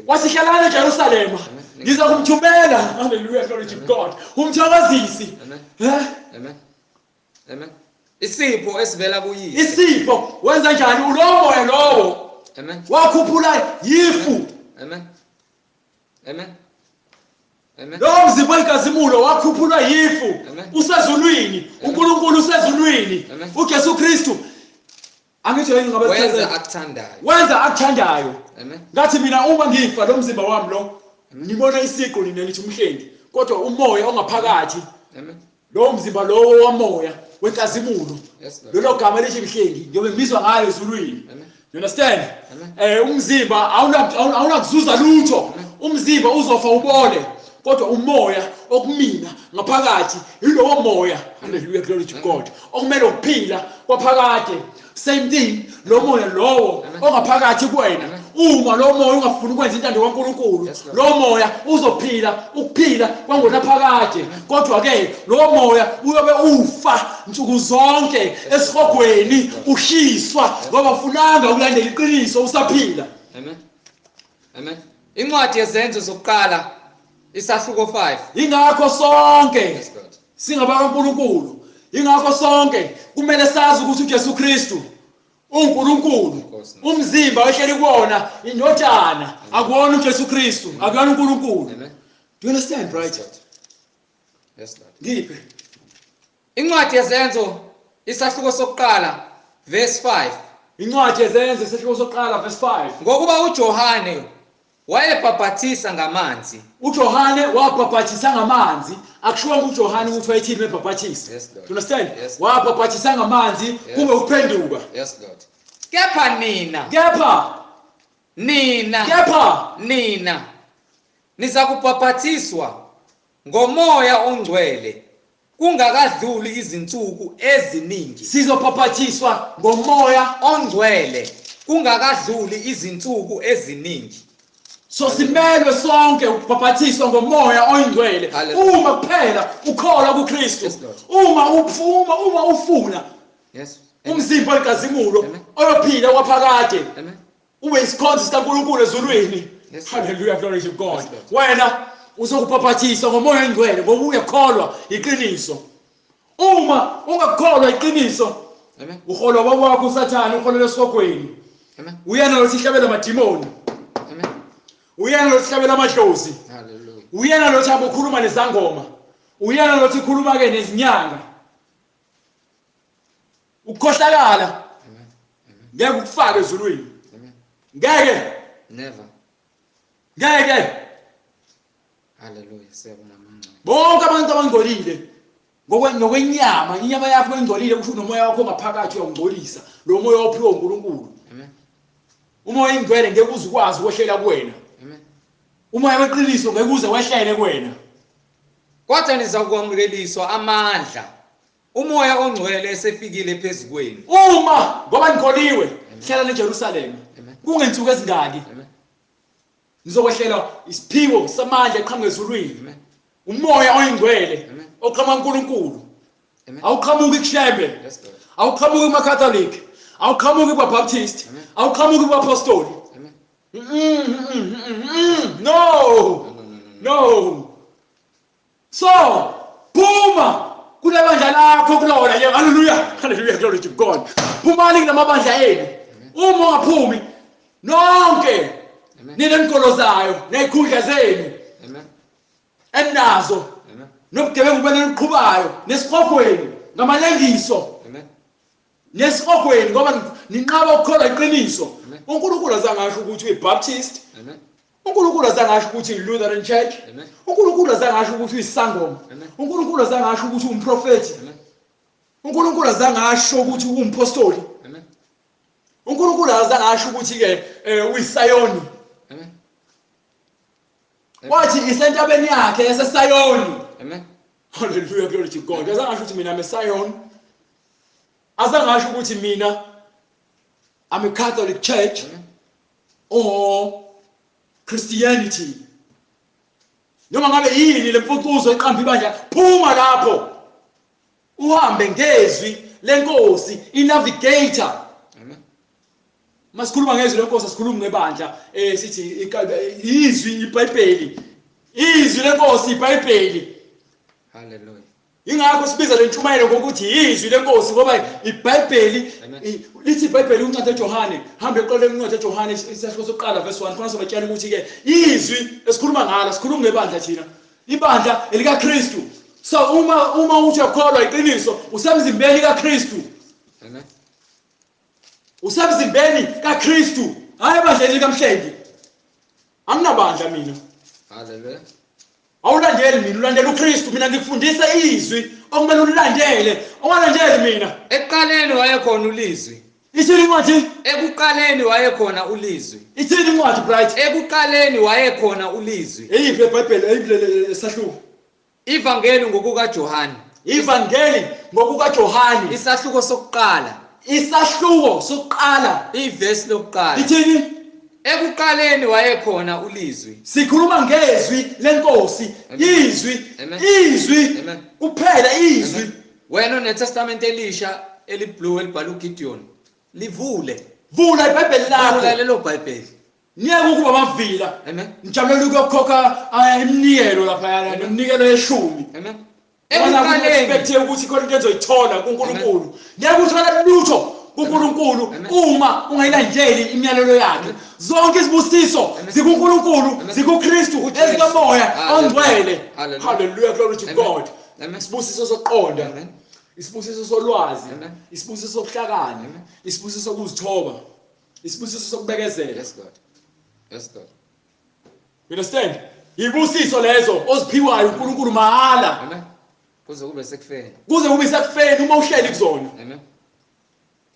wasihlalana eJerusalema ngiza kumthumela hallelujah glory to God umthokozisi Amen. Amen. Isipho esivela kuyise. isipho wenza njani ulomoya lowo Amen. wakhuphula yifu Amen. Amen. Amen. lo mzimba wenkazimulo wakhuphulwa yifu Amen. usezulwini uNkulunkulu usezulwini Amen. uJesu Kristu angithi yini Wenza ngabachazela akuthandayo. wenza akuthandayo Amen. Ngathi mina uma ngifa lo mzimba wami lo ngibona isiqu nina nithi umhlengi kodwa umoya ongaphakathi Amen. lo mzimba lo wamoya wenkazimulo Yes, Lord. lelo gama lithi mhlengi ngiyobe ngibizwa ngayo ezulwini. Amen. You understand? Amen. Umzimba awunakuzuza lutho. Umzimba uzofa ubole kodwa umoya okumina ngaphakathi yilowo moya. Hallelujah, glory to God. Okumele ukuphila kwaphakade. Same thing lo moya lowo ongaphakathi kuwena. Uma lo moya ungafuni ukwenza intando kaNkulunkulu, lo moya uzophila ukuphila kwangonaphakade. Kodwa ke lo moya uyobe ufa nsuku zonke esihogweni ushiswa ngoba ufunanga ukulandela iqiniso usaphila. Amen. Amen. Incwadi yezenzo zokuqala isahluko 5. Ingakho sonke Yes, God. singabakaNkulunkulu, ingakho sonke kumele sazi ukuthi uJesu Kristu uNkulunkulu. Umzimba ohleli kuwona indodana, akuwona uJesu Kristu, akuyona uNkulunkulu. Amen. Do you understand, right? Yes, Lord. Ngiphi? Incwadi yezenzo isahluko sokuqala verse 5. Incwadi yezenzo isahluko sokuqala verse 5. Ngokuba uJohane wayebhaphathisa ngamanzi. uJohane wabhaphathisa ngamanzi, akushiwo uJohane ukuthi wayethini ebhaphathisa. Yes, Lord. Do you understand? Yes. Wabhaphathisa ngamanzi kube ukuphenduka. Yes, Lord. Kepha nina niza kubhaphathiswa ngomoya ongcwele kungakadluli izinsuku eziningi. Sizobhaphathiswa ngomoya. Ongcwele kungakadluli izinsuku eziningi. So simelwe sonke ukubhaphathiswa ngomoya oyingcwele. Hallelujah. Uma kuphela ukholwa kuKristu. Yes, Lord. Uma ufuna Yes. umzimba wenkazimulo Amen. oyophila kwaphakade. Amen. Ube isikhonzi sikaNkulunkulu ezulwini. Yes, Lord. Hallelujah, glory to God. Yes, Lord. Wena uzokubhaphathiswa ngomoya oyingcwele ngoba uyakholwa iqiniso. Uma ungakholwa iqiniso, Amen. uholwa kwakho uSathane, uholwa lesihogweni. Amen. Uyena lo sihlabela amadimoni. Amen. Uyena lo sihlabela amadlozi. Hallelujah. Uyena lo thabo ukhuluma nezangoma. Uyena lo sikhuluma ke nezinyanga. Ukukhohlakala ngeke ukufake ezulwini. Amen. Ngeke. Never. Ngeke. Hallelujah. Siyabonga mangcwele. Bonke abantu abangcolile ngokwenyama, inyama yakho engcolile kusho nomoya wakho ngaphakathi uyangcolisa. Lo moya ophiwe uNkulunkulu. Amen. Umoya ingcwele ngeke uze ukwazi ukwehlela kuwena. Amen. Umoya weqiniso ngeke uze wehlele kuwena. Kodwa niza kwamkeliswa amandla umoya ongcwele esefikile phezukwenu. Uma ngoba nikholiwe hlala eJerusalem. Amen. Kungensuku ezingaki Amen. nizokwehlela isiphiwo samandla eqhamuka ezulwini. Amen. Umoya oyingcwele Amen. oqhamuka kuNkulunkulu. Amen. Awuqhamuki kuShembe, Yes, Lord. awuqhamuki kumaCatholic, awuqhamuki kwaBaptist, Amen. awuqhamuki kwaPostoli. Amen. No. No. So, phuma kulebandla lakho kulona nje. Hallelujah. Hallelujah, glory to God. Phumani kulamabandla enu. Uma ungaphumi nonke Amen. ninenkolozayo nezikhundla zenu Amen. enazo Amen. nobugebengu benu niqhubayo nesihogweni ngamalengiso Amen. nesihogweni ngoba ninqaba ukukholwa iqiniso. Amen. uNkulunkulu azangasho ukuthi uyiBaptist, Amen. uNkulunkulu azangasho ukuthi uyiLutheran Church, Amen. uNkulunkulu azangasho ukuthi uyisangoma, Amen. uNkulunkulu azangasho ukuthi uwumprofeti, Amen. uNkulunkulu azangasho ukuthi uwumpostoli, Amen. uNkulunkulu azangasho ukuthi ke uyisayoni. Amen. Wathi isentabeni yakhe yaseSayoni. Amen. Hallelujah, glory to God. Azangasho ukuthi mina ameSayoni. Azangasho ukuthi mina I'm a Catholic Church Amen. or Christianity. Noma ngabe yini lemfucuzo eqamba ibandla, phuma lapho. Uhambe ngezwi lenkosi, inavigator. Amen. Masikhuluma ngezwi lenkosi asikhulumi ngebandla sithi izwi iBhayibheli. Izwi lenkosi iBhayibheli. Hallelujah. Ingakho sibiza le Intshumayelo ngokuthi izwi lenkosi ngoba iBhayibheli lithi iBhayibheli uncwadi kaJohane, hambe eqoleni uncwadi kaJohane isahluko sokuqala verse 1 khona sobatshela ukuthi ke izwi esikhuluma ngalo sikhuluma ngebandla thina, ibandla elikaKristu. So uma uthi uyakholwa iqiniso usemzimbeni kaKristu. Amen. Usemzimbeni kaKristu. hayi badleli kamhlengi anginabandla mina Hallelujah. awulandeli mina ulandela uKristu mina ngikufundisa izwi okumele ulilandele ongalandeli mina Ekuqaleni wayekhona ulizwi. ithini incwadi Ekuqaleni wayekhona ulizwi. ithini incwadi bright Ekuqaleni wayekhona ulizwi. eyiphi eBhayibheli eyiphi esahluko Ivangeli ngokuka Johani. ivangeli ngokuka Johani Isahluko sokuqala. isahluko sokuqala Ivesi lokuqala. ithini Ekuqaleni wayekhona ulizwi. sikhuluma ngezwi lenkosi izwi Amen. izwi Amen. kuphela izwi Wena uneTestament elisha eliblue elibhala uGideon. Livule. vula iBhayibheli Vula lakho lelo Bhayibheli. niyeke ukuba amavila Amen. ngijabulela ukuyokhokha iminikelo lapha yana neminikelo yeshumi Amen. ekuqaleni Ekuqaleni ukuthi khona into ezoyithola kuNkulunkulu ngeke uthola lutho kuNkulunkulu uma ungayilandeli imiyalelo yakhe zonke izibusiso zikuNkulunkulu zikuKristu ezikamoya ongcwele hallelujah glory to God isibusiso sokuqonda Amen. isibusiso solwazi Amen. isibusiso sokuhlakana isibusiso sokuzithoba isibusiso sokubekezela Yes God. Yes God. you understand ibusiso lezo oziphiwayo uNkulunkulu mahala Amen. Kuze kube sekufeni. kuze kube sekufeni uma uhleli kuzona Amen.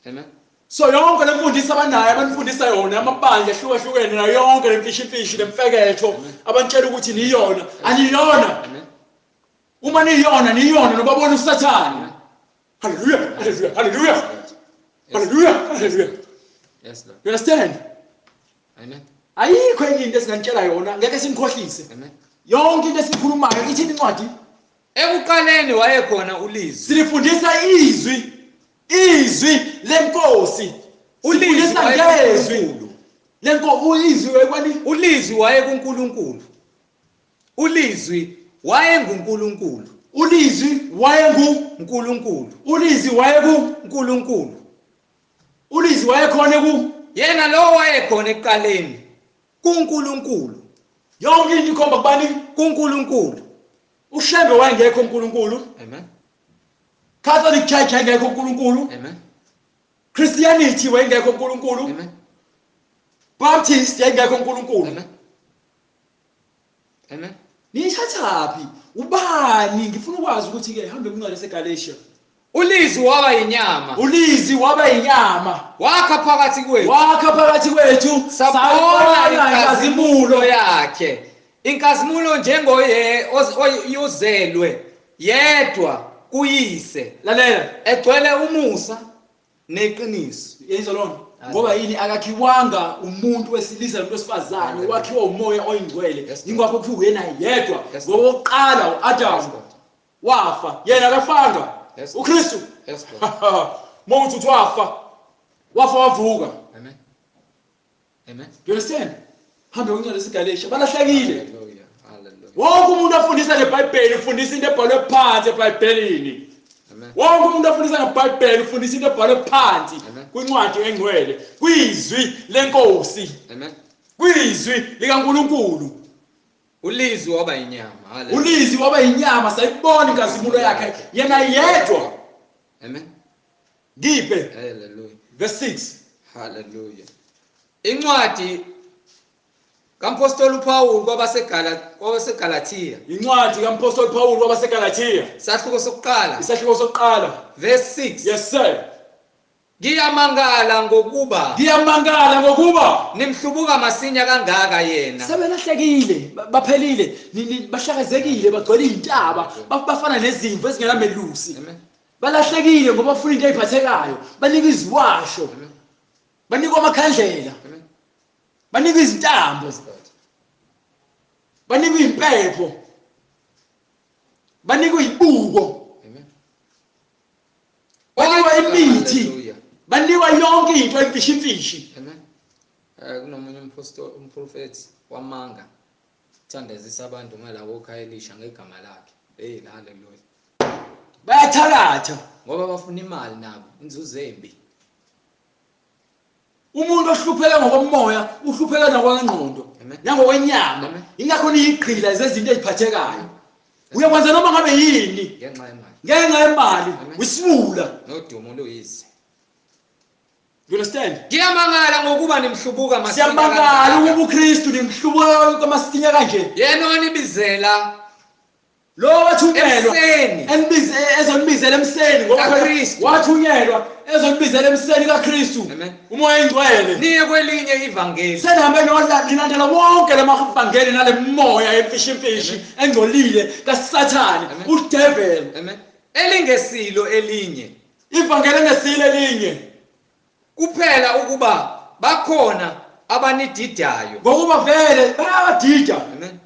Amen. so yonke lemfundiso abanayo abanifundisa yona amabandla ahlukahlukene nayo yonke lemfishimfishi lemfeketho abantshela ukuthi niyona aniyona Amen. uma niyona nobabona usathane hallelujah hallelujah hallelujah hallelujah hallelujah Yes Lord. you understand Amen. ayikho enye into esinganitshela yona ngeke simkhohlise Amen. yonke into esikhulumayo ithini incwadi Ekuqaleni wayekhona ulizwi. silifundisa izwi lenkosi ulifundisa ngezwi ulizwi wekwani Ulizwi wayekuNkulunkulu. Ulizwi wayenguNkulunkulu. ulizwi Nkulunkulu. ulizwi wayeku Nkulunkulu. ulizwi wayekhona ku Yena lo wayekhona ekuqaleni kuNkulunkulu. yonke into ikhomba kubani kuNkulunkulu. ushembe wayengekho uNkulunkulu Amen. Catholic Church wayengekho uNkulunkulu Amen. Christianity wayengekho uNkulunkulu Amen. Baptist wayengekho uNkulunkulu Amen. Amen. niyithathaphi ubani ngifuna ukwazi ukuthi ke hambe kuncwadi yaseGalatia Ulizwi waba inyama. ulizwi waba inyama Wakha phakathi kwethu. Sabona inkazimulo yakhe. Inkazimulo yozelwe yedwa kuyise. lalela Egcwele umusa neqiniso. yenzo lona ngoba yini akakhiwanga umuntu wesilisa nomuntu wesifazane wakhiwa umoya oyingcwele ingakho kuthiwa uyena yedwa ngoba oqala uAdam wafa yena akafanga uKristu Yes God. Mawuthi wafa wavuka Amen. Amen. you understand hambe kuncwadi yaseGalatia balahlekile Hallelujah. Hallelujah. wonke umuntu afundisa ngeBhayibheli ufundisa into ebhalwe phansi eBhayibhelini Amen. wonke umuntu afundisa ngeBhayibheli ufundisa into ebhalwe phansi Amen. kwincwadi engcwele kwizwi lenkosi Amen. kwizwi likaNkulunkulu Ulizwi waba inyama. Hallelujah. ulizwi waba inyama sayibona inkazimulo yakhe yena yedwa Amen. ngiphe Hallelujah. verse 6 Hallelujah. Incwadi kaMpostoli uPaul kwabaseGalatia. incwadi kaMpostoli Paul kwabaseGalatia Sahluko sokuqala. isahluko sokuqala Verse 6. yes sir Ngiyamangala ngokuba nimhlubuka masinya kangaka yena. sebelahlekile baphelile bahlakazekile bagcwele izintaba bafana nezimvu ezingelamelusi Amen. balahlekile ngoba bafuna into eziphathekayo banika iziwasho banika amakhandlela Amen. banika izintambo Yes God. banika impepho banika izibuko Amen. banika imithi Hallelujah. banika yonke into emfishimfishi Amen. Kunomunye umprofeti wamanga uthandazisa abantu ngalabo oKhayelisha ngegama lakhe. Hey hallelujah. bayathakatha Ngoba bafuna imali nabo inzuzo embi. umuntu ohlupheka ngokomoya uhlupheka nakwengqondo Amen. nangokwenyama Amen. ingakho niyigqila zezinto eziphathekayo uyakwenza noma ngabe yini Ngenxa yemali. ngenxa yemali Amen. wisibula Nodumo luyise. You understand? Ngiyamangala ngokuba nimhlubuka masinya. Siyamangala ukuba uKristu nimhlubuka kwamasinya kanje. Yena onibizela Lo wathunyelwa emseni ezonibizela emseni ngoba kaKristu. wathunyelwa ezonibizela emseni kaKristu. Amen. Umoya engcwele. Niye kwelinye ivangeli. Senihambe nilandela wonke lamavangeli nale moya emfishi engcolile kaSathane, uDevil. Amen. Elingesilo elinye. Ivangeli engesilo elinye. Kuphela ukuba bakhona abanididayo. Ngokuba vele bayadida. Amen.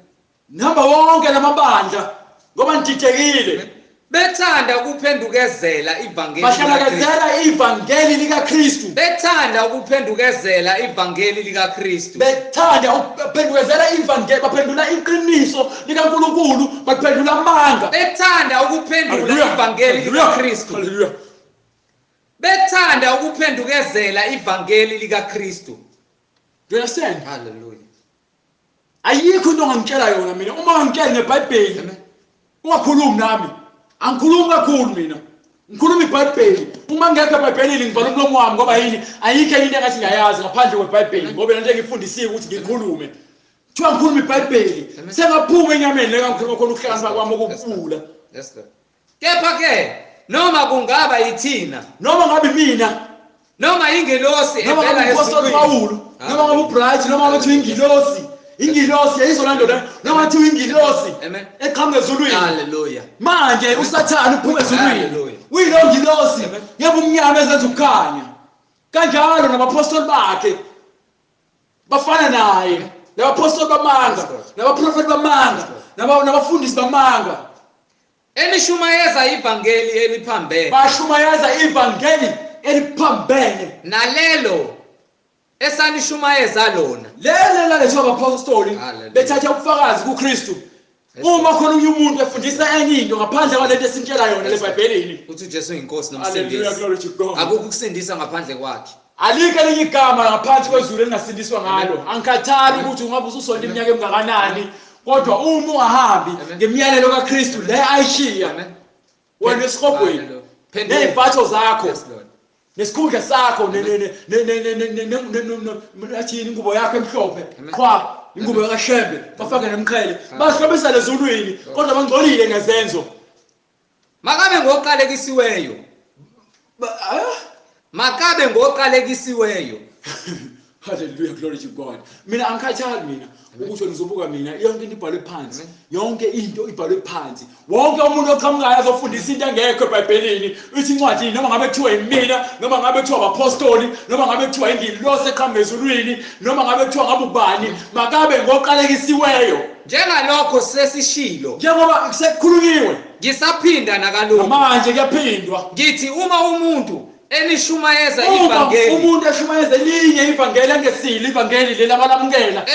Nihamba wonke lamabandla ngoba nididekile. Bethanda ukuphendukezela ivangeli. Bahlalakezela ivangeli likaKristu. Bethanda ukuphendukezela ivangeli likaKristu. Bethanda ukuphendukezela ivangeli, baphendula iqiniso likaNkulunkulu, baphendula amanga. Bethanda ukuphendula ivangeli likaKristu. Hallelujah. Bethanda ukuphendukezela ivangeli likaKristu. Do you understand? Hallelujah. Ayikho into ongangitshela yona mina. Uma ungangitshela ngeBhayibheli, Amen. ungakhulumi nami. Angikhulumi kakhulu mina. Ngikhuluma iBhayibheli. Uma ngekho eBhayibhelini ngivala umlomo wami ngoba yini? Ayikho into engathi ngayazi ngaphandle kweBhayibheli ngoba lento engifundisiwe ukuthi ngikhulume. Kuthiwa ngikhuluma iBhayibheli. Sengaphuma enyameni leka ngikhuluma khona ukuhlakanipha kwami okubula. Yes sir. Kepha ke noma kungaba yithina, Noma ngabe mina, noma ingelosi noma evela ngabe uPostoli ezulwini. Pawulo, noma ngabe uBright, noma ngabe ingilosi. Ingilosi yayizolando la, noma ngabe ingilosi. Amen. Eqhamuka ezulwini. Hallelujah. Manje uSathane uphuma ezulwini. Hallelujah. Uyilo ngilosi, yebo umnyama ezenza ukukhanya. Kanjalo nabapostoli bakhe bafana naye. Nabapostoli bamanga, nabaprofeti bamanga, nabafundisi bamanga. Enishumayeza ivangeli eliphambene. Bashumayeza ivangeli eliphambene. Nalelo esanishumayeza lona. Lele lalezo abapostoli Hallelujah. bethatha ubufakazi kuKristu. Uma khona umuntu efundisa enye into ngaphandle kwalento esintshela yona leBhayibhelini. Uthi uJesu inkosi Hallelujah, nomsindisi. glory to God. Akukho ukusindisa ngaphandle kwakhe. Alikho elinye igama ngaphansi kwezulu elingasindiswa ngalo. Angikhathali ukuthi ungabe ususonto iminyaka emingakanani, kodwa uma ungahambi ngemiyalelo kaKristu le ayishiya, Amen. wena esikhobweni neziphatho zakho, nesikhundla sakho, nathini ingubo yakho emhlophe, qhwa ingubo yakashembe, bafake nemqhele, bahlobisa lezulwini, kodwa bangcolile ngezenzo. Makabe ngoqalekisiweyo. Makabe ngoqalekisiweyo. Hallelujah, glory to God. Mina angikhathali mina ukuthi nizobuka mina yonke into ibhalwe phansi. Yonke into ibhalwe phansi. Wonke umuntu oqhamukayo azofundisa into engekho eBhayibhelini. Uthi incwadi noma ngabe kuthiwa imina, noma ngabe kuthiwa abapostoli, noma ngabe kuthiwa ingilosi eqhamuka ezulwini, noma ngabe kuthiwa ngabe ubani, makabe ngoqalekisiweyo. Njengalokho sesishilo. Njengoba sekukhulunywe, Ngisaphinda nakalokho. manje kuyaphindwa. Ngithi uma umuntu enishumayeza Uma ivangeli umuntu eshumayeza elinye ivangeli engesilo ivangeli lelabalamukela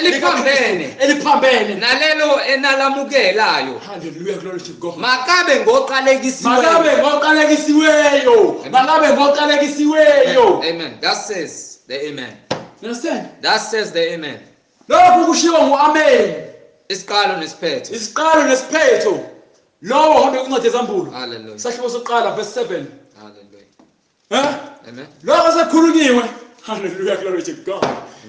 eliphambene nalelo enalamukelayo. Hallelujah, glory to God. Makabe ngoqalekisiweyo. Makabe ngoqalekisiweyo. Amen. That says the amen. You understand? That says the amen. Lokhu kushiwo nguamen. Isiqalo nesiphetho. Isiqalo nesiphetho. Lowo hambe kuncwadi ezambulo. Hallelujah. Sahluko sokuqala verse 7. Hallelujah. Amen. Lokho sekukhulunyiwe. Hallelujah, glory to God.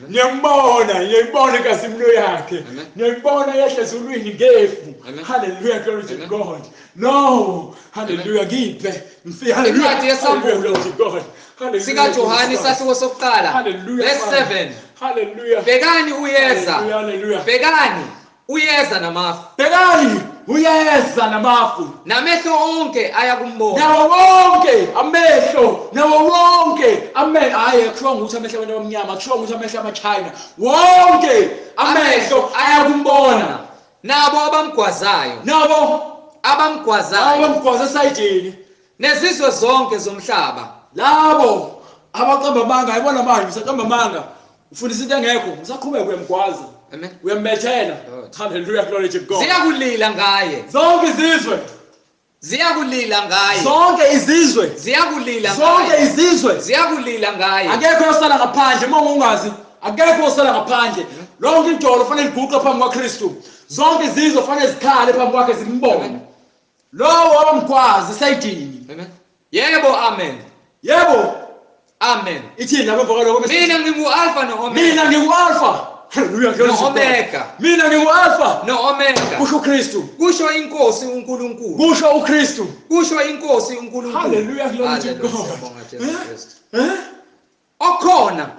Ngiyayibona inkazimulo yakhe. Ngiyayibona yehla ezulwini ngefu. Hallelujah, glory to God. No, hallelujah, ngiphe. Incwadi yesambulo. Glory to God. Hallelujah. Sika Johani sahluko sokuqala. Hallelujah. Verse 7. Hallelujah. Bekani uyeza. Hallelujah. Bekani uyeza namafu. Bekani uyeza namafu. Namehlo onke ayakumbona. Nawo wonke amehlo, nawo wonke amehlo. Hayi kusho ukuthi amehlo abantu abamnyama, kusho ukuthi amehlo amaChina. Wonke amehlo ayakumbona. Nabo abamgwazayo. Nabo Abamgwazayo. abamgwaza esayidini. Nezizwe zonke zomhlaba. Labo abaqamba amanga, ayibona manje usaqamba amanga. Ufundisa into engekho, usaqhubeka uyamgwaza. Amen. Uyambethela. Hallelujah, glory to God. Ziyakulila ngaye. Zonke izizwe. Ziyakulila ngaye. Zonke izizwe. Ziyakulila Zonke ngaye. izizwe. Ziyakulila ngaye. Akekho osala ngaphandle uma ungazi. Akekho osala ngaphandle. Lonke idolo fanele liguqe phambi kwaKristu. Zonke izizwe fanele zikhale phambi kwakhe zimbone. Lowo abamgwazi esayidini. Amen. Yebo, amen. Yebo. Amen. Ithini lapho emva kwalokho? Mina ngingu-alpha no-omega. Mina ngingu-alpha. Hallelujah. No-omega. Mina ngingu-alpha. No-omega. Kusho uKristu. Kusho inkosi uNkulunkulu. Kusho uKristu. Kusho inkosi uNkulunkulu. Hallelujah. Glory to God. Siyabonga Jesu Kristu. Okhona,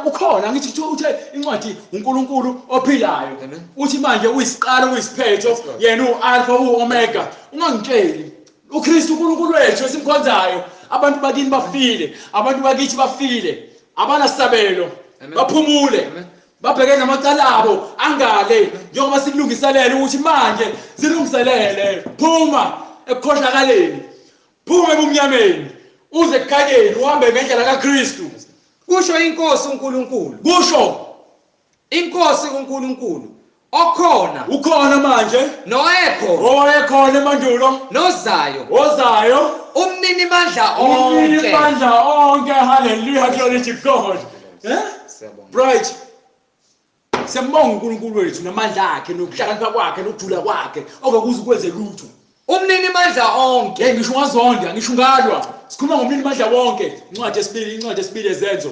ukhona. Ngithi uthe incwadi uNkulunkulu ophilayo. Amen. Uthi manje uyisiqalo uyisiphetho, yena u-alpha u-omega. Ungangitsheli. uKristu uNkulunkulu wethu esimkhonzayo, abantu bakini bafile, abantu bakithi bafile, abanasabelo, baphumule. Babheke namacala abo angale njengoba sikulungiselele ukuthi manje silungiselele phuma ekukhohlakaleni, phuma ebumnyameni uze ekukhanyeni uhambe ngendlela kaKristu. Kusho inkosi uNkulunkulu. Kusho inkosi uNkulunkulu ukhona manje, noekho, owayekhona emandulo, nozayo, ozayo, umnini mandla onke. Hallelujah, glory to God. Bright. Siyambonga uNkulunkulu wethu namandla akhe nokuhlakanipha kwakhe nokujula kwakhe okuze ukwenze lutho. Umnini mandla onke. Ngisho ngazonda, ngisho ngalwa. Sikhuluma ngomnini mandla wonke. Incwadi yesibili ezenzo.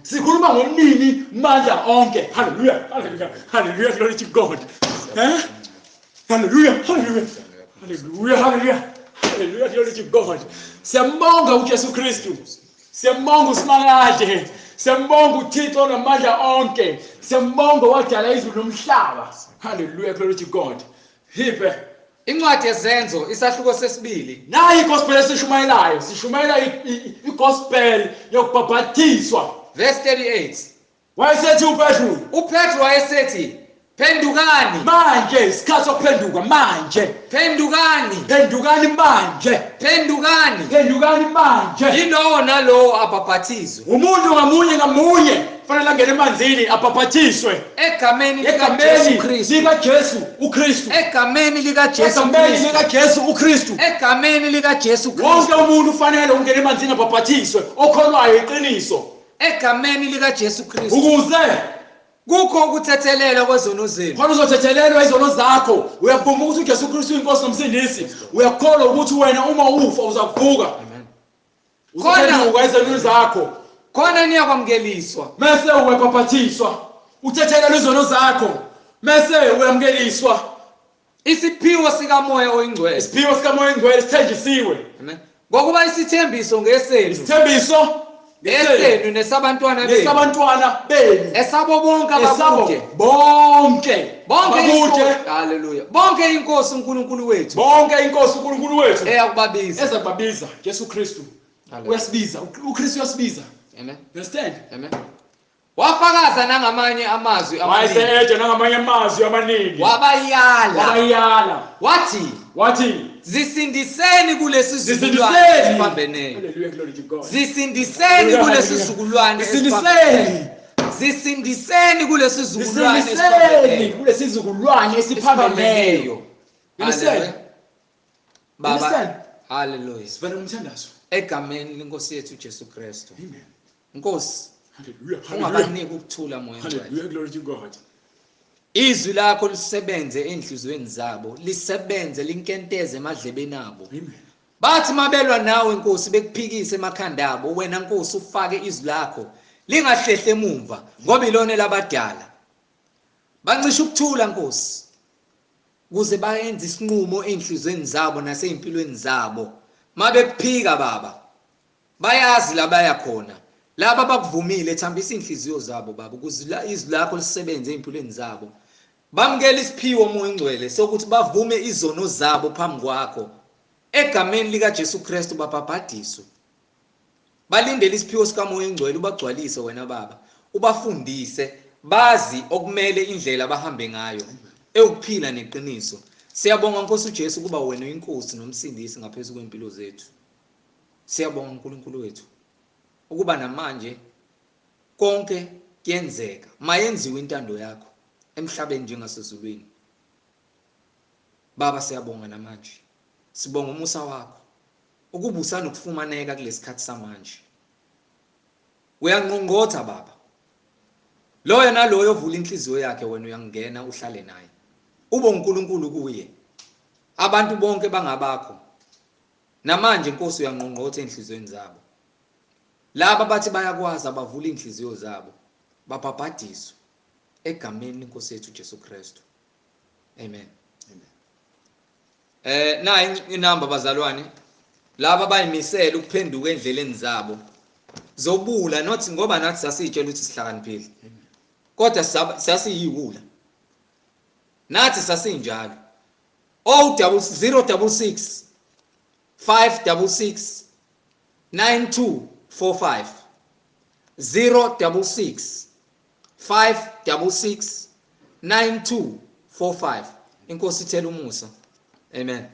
Sikhuluma ngomnini mandla onke. Hallelujah. Hallelujah. Hallelujah, glory to God. Hallelujah. Hallelujah. Hallelujah. Hallelujah. Hallelujah, glory to God. Siyambonga uJesu Kristu. Siyambonga uSimakade. Siyambonga uThixo namandla onke. Siyambonga wadala izulu nomhlaba. Hallelujah, glory to God. Hipe. Incwadi yezenzo isahluko sesibili. Nayi igospel esishumayelayo. Sishumayela igospel yokubhaphathizwa. Verse 38. Wayesethi uPetru wayesethi, phendukani manje, isikhathi sokuphenduka manje. Phendukani manje. Phendukani manje. Yilowo nalowo abhaphathizwe. Umuntu ngamunye fanele angene emanzini abhaphathiswe egameni likaJesu Kristu. Egameni likaJesu Kristu. Wonke umuntu fanele ungene emanzini abhaphathiswe, okholwayo iqiniso. Egameni likaJesu Kristu. Ukuze kukho ukuthethelelwa kwezono zenu. Khona uzothethelelwa izono zakho. Uyavuma ukuthi uJesu Kristu inkosi nomsindisi. Uyakholwa ukuthi wena uma ufa uzakuvuka. Amen. Uzophenduka izono zakho. Khona niyakwamukeliswa. Mase uyabhaphathiswa. Uthethelelwa izono zakho. Mase uyamukeliswa. Isiphiwo sikamoya oyingcwele. Isiphiwo sikamoya oyingcwele sithenjisiwe. Amen. Ngokuba isithembiso ngesenu. Isithembiso esenu nesabantwana benu. Esabo bonke abakude. Bonke. Hallelujah. Bonke inkosi uNkulunkulu wethu. Eyakubabiza. Ezakubabiza Jesu Kristu. Uyasibiza. UKristu uyasibiza. Amen. Understand? Amen. Wafakaza nangamanye amazwi amaningi. Wayeseje nangamanye amazwi amaningi. Wabayala. Wathi zisindiseni kulesi sizukulwane esiphambeneyo. Hallelujah, glory to God. Zisindiseni kulesi sizukulwane esiphambeneyo. Zisindiseni kulesi sizukulwane esiphambeneyo. Understand? Baba. Hallelujah. Sivele umthandazo. Egameni lenkosi yethu Jesu Kristu. Amen. Nkosi. Hallelujah. Ungabaniki ukuthula moya ngcwele. Hallelujah, glory to God. Izwi lakho lisebenze enhlizweni zabo, lisebenze linkenteze emadlebeni abo. Amen. Bathi mabelwa nawe Nkosi bekuphikise emakhanda abo, wena Nkosi ufake izwi lakho lingahlehle emumva ngoba ilone labadala. Bancisha ukuthula Nkosi kuze bayenze isinqumo enhlizweni zabo nasempilweni zabo. Mabekuphika Baba, bayazi la baya khona. Laba bakuvumile thambisa inhliziyo zabo Baba ukuze izwi lakho lisebenze empilweni zabo. Bamukela isiphiwo moya ngcwele sokuthi bavume izono zabo phambi kwakho. Egameni likaJesu Kristu babhabhadiswe. Balindele isiphiwo sikamoya ngcwele ubagcwalise wena Baba. Ubafundise bazi okumele indlela bahambe ngayo ekuphila neqiniso. Siyabonga Nkosi uJesu kuba wena uyinkosi nomsindisi ngaphezulu kwempilo zethu. Siyabonga uNkulunkulu wethu ukuba namanje konke kuyenzeka mayenziwe intando yakho emhlabeni njengasezulwini. Baba siyabonga namanje. Sibonga umusa wakho ukubusa nokufumaneka kulesikhathi samanje. Uyanqongqotha Baba. Loyo naloyo ovula inhliziyo yakhe wena uyangena uhlale naye. Ube uNkulunkulu kuye. Abantu bonke bangabakho. Namanje Nkosi uyanqongqotha enhlizweni zabo. laba bathi bayakwazi abavula inhliziyo zabo babhabhadiswe egameni lenkosi yethu Jesu Kristu. Amen. Na inamba bazalwane, laba bayimisela ukuphenduka endleleni zabo zobula, not ngoba nathi sasitshela ukuthi sihlakaniphile, kodwa sasiyiwula, nathi sasinjalo. 066 566 9245 066 566 9245. Inkosi ithela umusa. Amen.